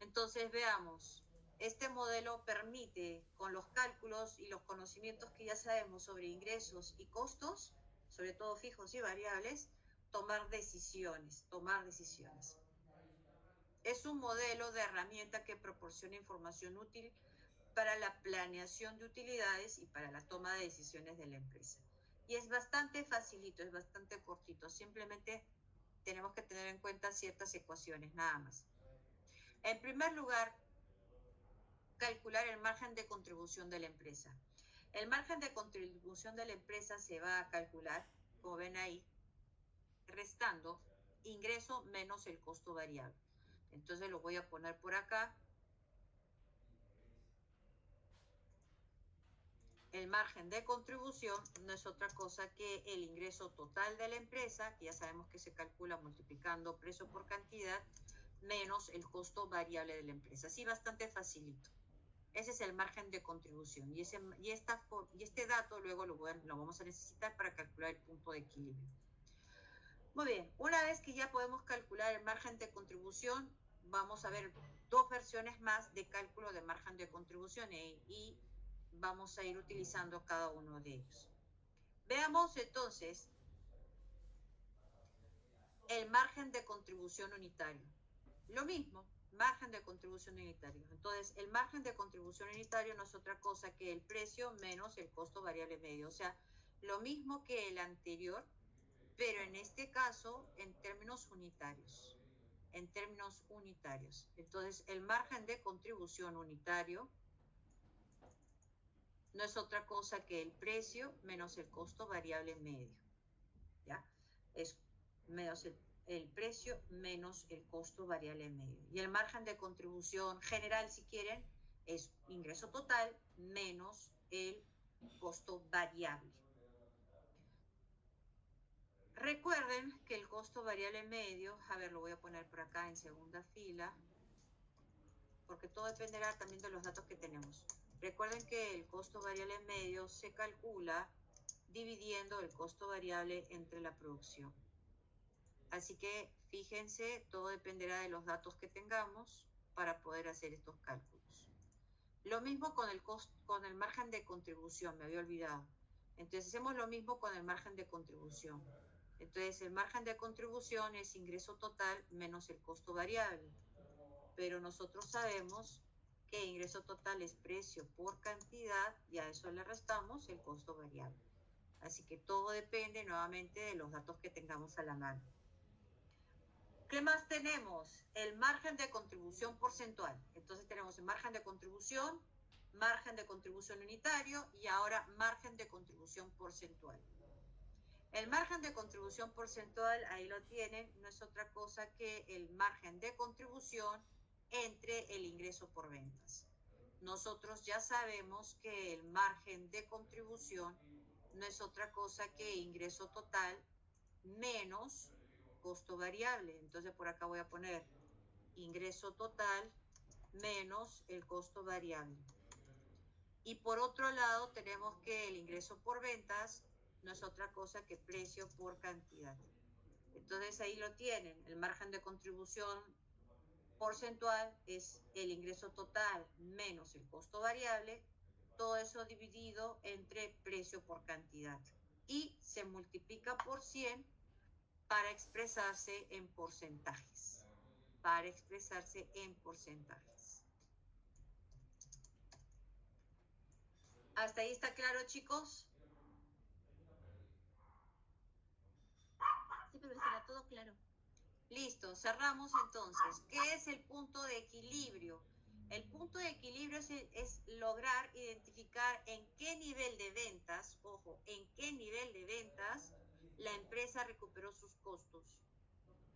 Entonces, veamos. Este modelo permite, con los cálculos y los conocimientos que ya sabemos sobre ingresos y costos, sobre todo fijos y variables, tomar decisiones. Es un modelo de herramienta que proporciona información útil para la planeación de utilidades y para la toma de decisiones de la empresa. Y es bastante facilito, es bastante cortito. Simplemente tenemos que tener en cuenta ciertas ecuaciones, nada más. En primer lugar, calcular el margen de contribución de la empresa. El margen de contribución de la empresa se va a calcular, como ven ahí, restando ingreso menos el costo variable. Entonces lo voy a poner por acá. El margen de contribución no es otra cosa que el ingreso total de la empresa, que ya sabemos que se calcula multiplicando precio por cantidad, menos el costo variable de la empresa. Así bastante facilito. Ese es el margen de contribución. Y este dato luego lo vamos a necesitar para calcular el punto de equilibrio. Muy bien, una vez que ya podemos calcular el margen de contribución, vamos a ver dos versiones más de cálculo de margen de contribución y vamos a ir utilizando cada uno de ellos. Veamos entonces el margen de contribución unitario. Lo mismo, margen de contribución unitario. Entonces, el margen de contribución unitario no es otra cosa que el precio menos el costo variable medio. O sea, lo mismo que el anterior, pero en este caso en términos unitarios. Entonces, el margen de contribución unitario no es otra cosa que el precio menos el costo variable medio. ¿Ya? Es menos el precio menos el costo variable medio. Y el margen de contribución general, si quieren, es ingreso total menos el costo variable. Recuerden que el costo variable medio, a ver, lo voy a poner por acá en segunda fila, porque todo dependerá también de los datos que tenemos. Recuerden que el costo variable medio se calcula dividiendo el costo variable entre la producción. Así que fíjense, todo dependerá de los datos que tengamos para poder hacer estos cálculos. Lo mismo con el margen de contribución, me había olvidado. Entonces hacemos lo mismo con el margen de contribución. Entonces el margen de contribución es ingreso total menos el costo variable. Pero nosotros sabemos que ingreso total es precio por cantidad y a eso le restamos el costo variable. Así que todo depende nuevamente de los datos que tengamos a la mano. ¿Qué más tenemos? El margen de contribución porcentual. Entonces tenemos el margen de contribución unitario y ahora margen de contribución porcentual. El margen de contribución porcentual, ahí lo tienen, no es otra cosa que el margen de contribución entre el ingreso por ventas. Nosotros ya sabemos que el margen de contribución no es otra cosa que ingreso total menos costo variable. Entonces por acá voy a poner ingreso total menos el costo variable. Y por otro lado tenemos que el ingreso por ventas no es otra cosa que precio por cantidad. Entonces ahí lo tienen, el margen de contribución porcentual es el ingreso total menos el costo variable, todo eso dividido entre precio por cantidad. Y se multiplica por 100 para expresarse en porcentajes. ¿Hasta ahí está claro, chicos? Sí, profesora, todo claro. Listo, cerramos entonces. ¿Qué es el punto de equilibrio? El punto de equilibrio es lograr identificar en qué nivel de ventas, ojo, en qué nivel de ventas la empresa recuperó sus costos.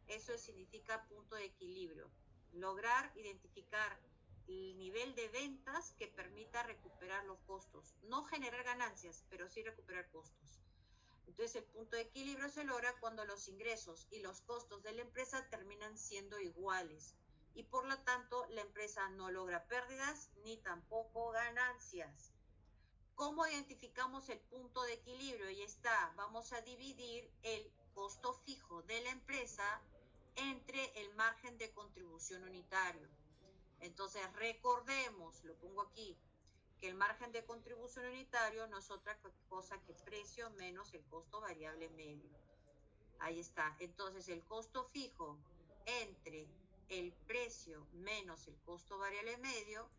Eso significa punto de equilibrio. Lograr identificar el nivel de ventas que permita recuperar los costos. No generar ganancias, pero sí recuperar costos. Entonces el punto de equilibrio se logra cuando los ingresos y los costos de la empresa terminan siendo iguales y por lo tanto la empresa no logra pérdidas ni tampoco ganancias. ¿Cómo identificamos el punto de equilibrio? Y está, vamos a dividir el costo fijo de la empresa entre el margen de contribución unitario. Entonces, recordemos, lo pongo aquí, que el margen de contribución unitario no es otra cosa que precio menos el costo variable medio. Ahí está. Entonces, el costo fijo entre el precio menos el costo variable medio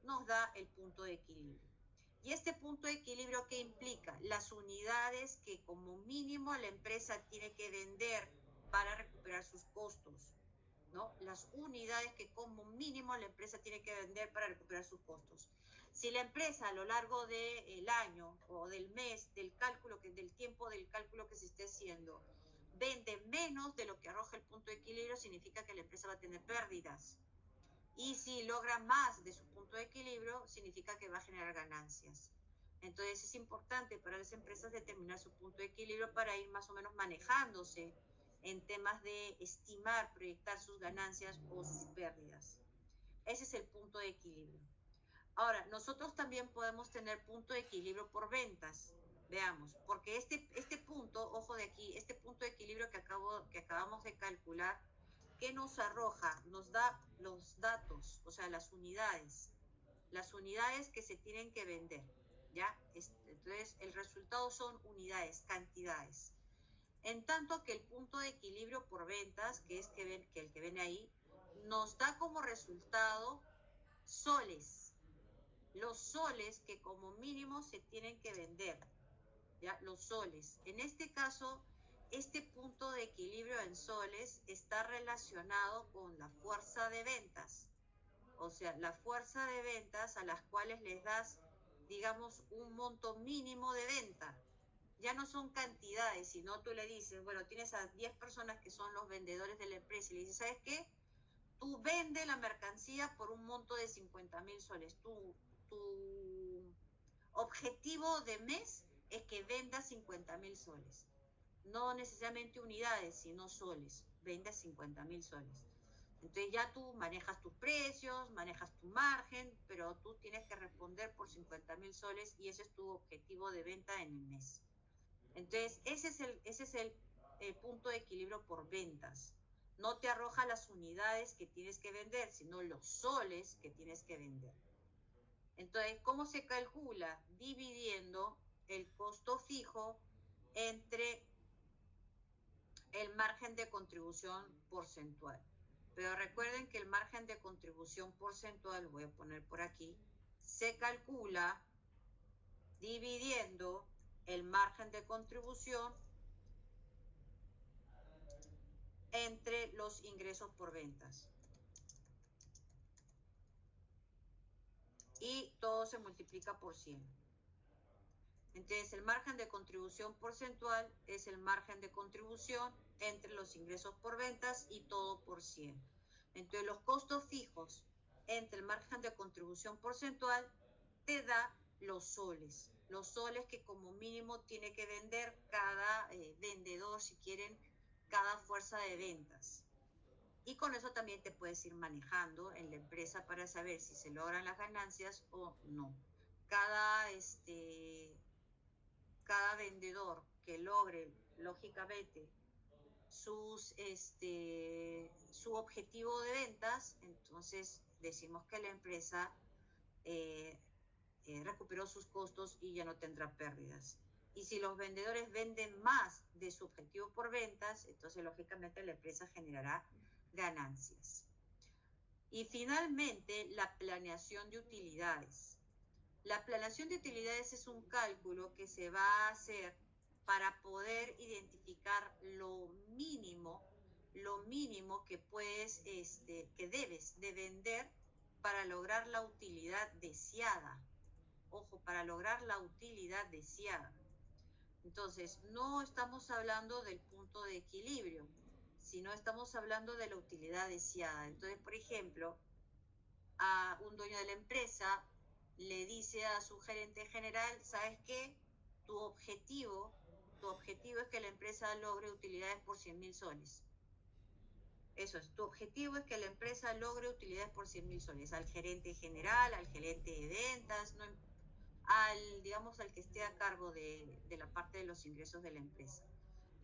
nos da el punto de equilibrio. ¿Y este punto de equilibrio qué implica? Las unidades que como mínimo la empresa tiene que vender para recuperar sus costos, ¿no? Las unidades que como mínimo la empresa tiene que vender para recuperar sus costos. Si la empresa a lo largo del año o del mes, del tiempo del cálculo que se esté haciendo, vende menos de lo que arroja el punto de equilibrio, significa que la empresa va a tener pérdidas. Y si logra más de su punto de equilibrio, significa que va a generar ganancias. Entonces es importante para las empresas determinar su punto de equilibrio para ir más o menos manejándose en temas de estimar, proyectar sus ganancias o sus pérdidas. Ese es el punto de equilibrio. Ahora, nosotros también podemos tener punto de equilibrio por ventas. Veamos, porque este punto, ojo de aquí, este punto de equilibrio que acabamos de calcular, ¿qué nos arroja? Nos da los datos, o sea, las unidades que se tienen que vender, ¿ya? Entonces, el resultado son unidades, cantidades. En tanto que el punto de equilibrio por ventas, que es el que ven ahí, nos da como resultado soles. Los soles que como mínimo se tienen que vender, ¿ya? Los soles. En este caso, este punto de equilibrio en soles está relacionado con la fuerza de ventas. O sea, la fuerza de ventas a las cuales les das, digamos, un monto mínimo de venta. Ya no son cantidades, sino tú le dices, bueno, tienes a 10 personas que son los vendedores de la empresa y le dices, ¿sabes qué? Tú vende la mercancía por un monto de 50.000 soles. Tu objetivo de mes es que vendas 50.000 soles. No necesariamente unidades, sino soles. Vendas 50.000 soles. Entonces ya tú manejas tus precios, manejas tu margen, pero tú tienes que responder por 50.000 soles y ese es tu objetivo de venta en el mes. Entonces ese es el punto de equilibrio por ventas. No te arroja las unidades que tienes que vender, sino los soles que tienes que vender. Entonces, ¿cómo se calcula? Dividiendo el costo fijo entre el margen de contribución porcentual. Pero recuerden que el margen de contribución porcentual, voy a poner por aquí, se calcula dividiendo el margen de contribución entre los ingresos por ventas. Y todo se multiplica por 100. Entonces, el margen de contribución porcentual es el margen de contribución entre los ingresos por ventas y todo por 100. Entonces, los costos fijos entre el margen de contribución porcentual te da los soles que como mínimo tiene que vender cada vendedor, si quieren, cada fuerza de ventas. Y con eso también te puedes ir manejando en la empresa para saber si se logran las ganancias o no. Cada vendedor que logre, lógicamente, su objetivo de ventas, entonces decimos que la empresa recuperó sus costos y ya no tendrá pérdidas. Y si los vendedores venden más de su objetivo por ventas, entonces lógicamente la empresa generará ganancias. Y finalmente, la planeación de utilidades. La planeación de utilidades es un cálculo que se va a hacer para poder identificar lo mínimo que puedes, que debes de vender para lograr la utilidad deseada. Ojo, para lograr la utilidad deseada. Entonces, no estamos hablando del punto de equilibrio, sino estamos hablando de la utilidad deseada. Entonces, por ejemplo, a un dueño de la empresa le dice a su gerente general, ¿sabes qué? Tu objetivo es que la empresa logre utilidades por 100.000 soles. Eso es, tu objetivo es que la empresa logre utilidades por 100.000 soles. Al gerente general, al gerente de ventas, no, al que esté a cargo de la parte de los ingresos de la empresa.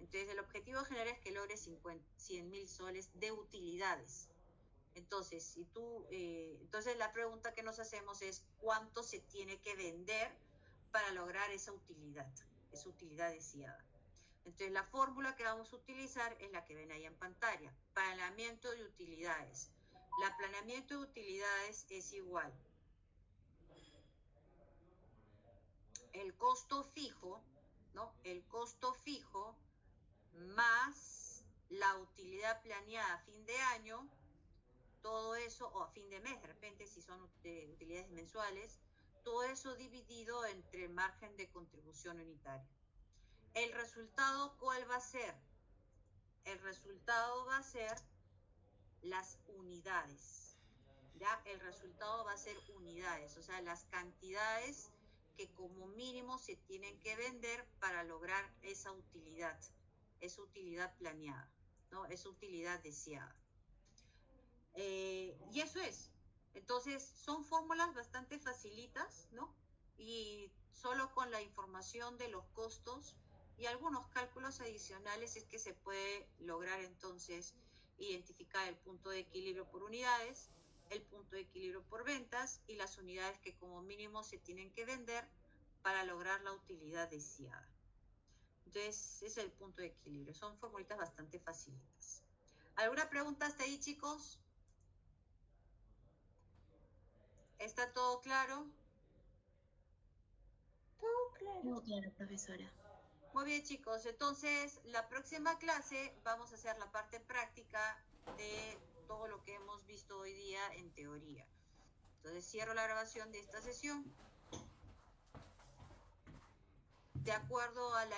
Entonces, el objetivo general es que logres 100.000 soles de utilidades. Entonces, si tú, entonces la pregunta que nos hacemos es ¿cuánto se tiene que vender para lograr esa utilidad deseada? Entonces, la fórmula que vamos a utilizar es la que ven ahí en pantalla. Planeamiento de utilidades. El planeamiento de utilidades es igual. El costo fijo, ¿no? El costo fijo más la utilidad planeada a fin de año, todo eso, o a fin de mes, de repente, si son utilidades mensuales, todo eso dividido entre el margen de contribución unitaria. ¿El resultado cuál va a ser? El resultado va a ser las unidades, ¿ya? El resultado va a ser unidades, o sea, las cantidades que como mínimo se tienen que vender para lograr esa utilidad planeada, ¿no? Esa utilidad deseada. Y eso es. Entonces, son fórmulas bastante facilitas, ¿no? Y solo con la información de los costos y algunos cálculos adicionales es que se puede lograr entonces identificar el punto de equilibrio por unidades, el punto de equilibrio por ventas y las unidades que como mínimo se tienen que vender para lograr la utilidad deseada. Entonces, ese es el punto de equilibrio. Son formulitas bastante facilitas. ¿Alguna pregunta hasta ahí, chicos? ¿Está todo claro? Todo claro. Muy claro, profesora. Muy bien, chicos. Entonces, la próxima clase vamos a hacer la parte práctica de todo lo que hemos visto hoy día en teoría. Entonces, cierro la grabación de esta sesión. De acuerdo a la...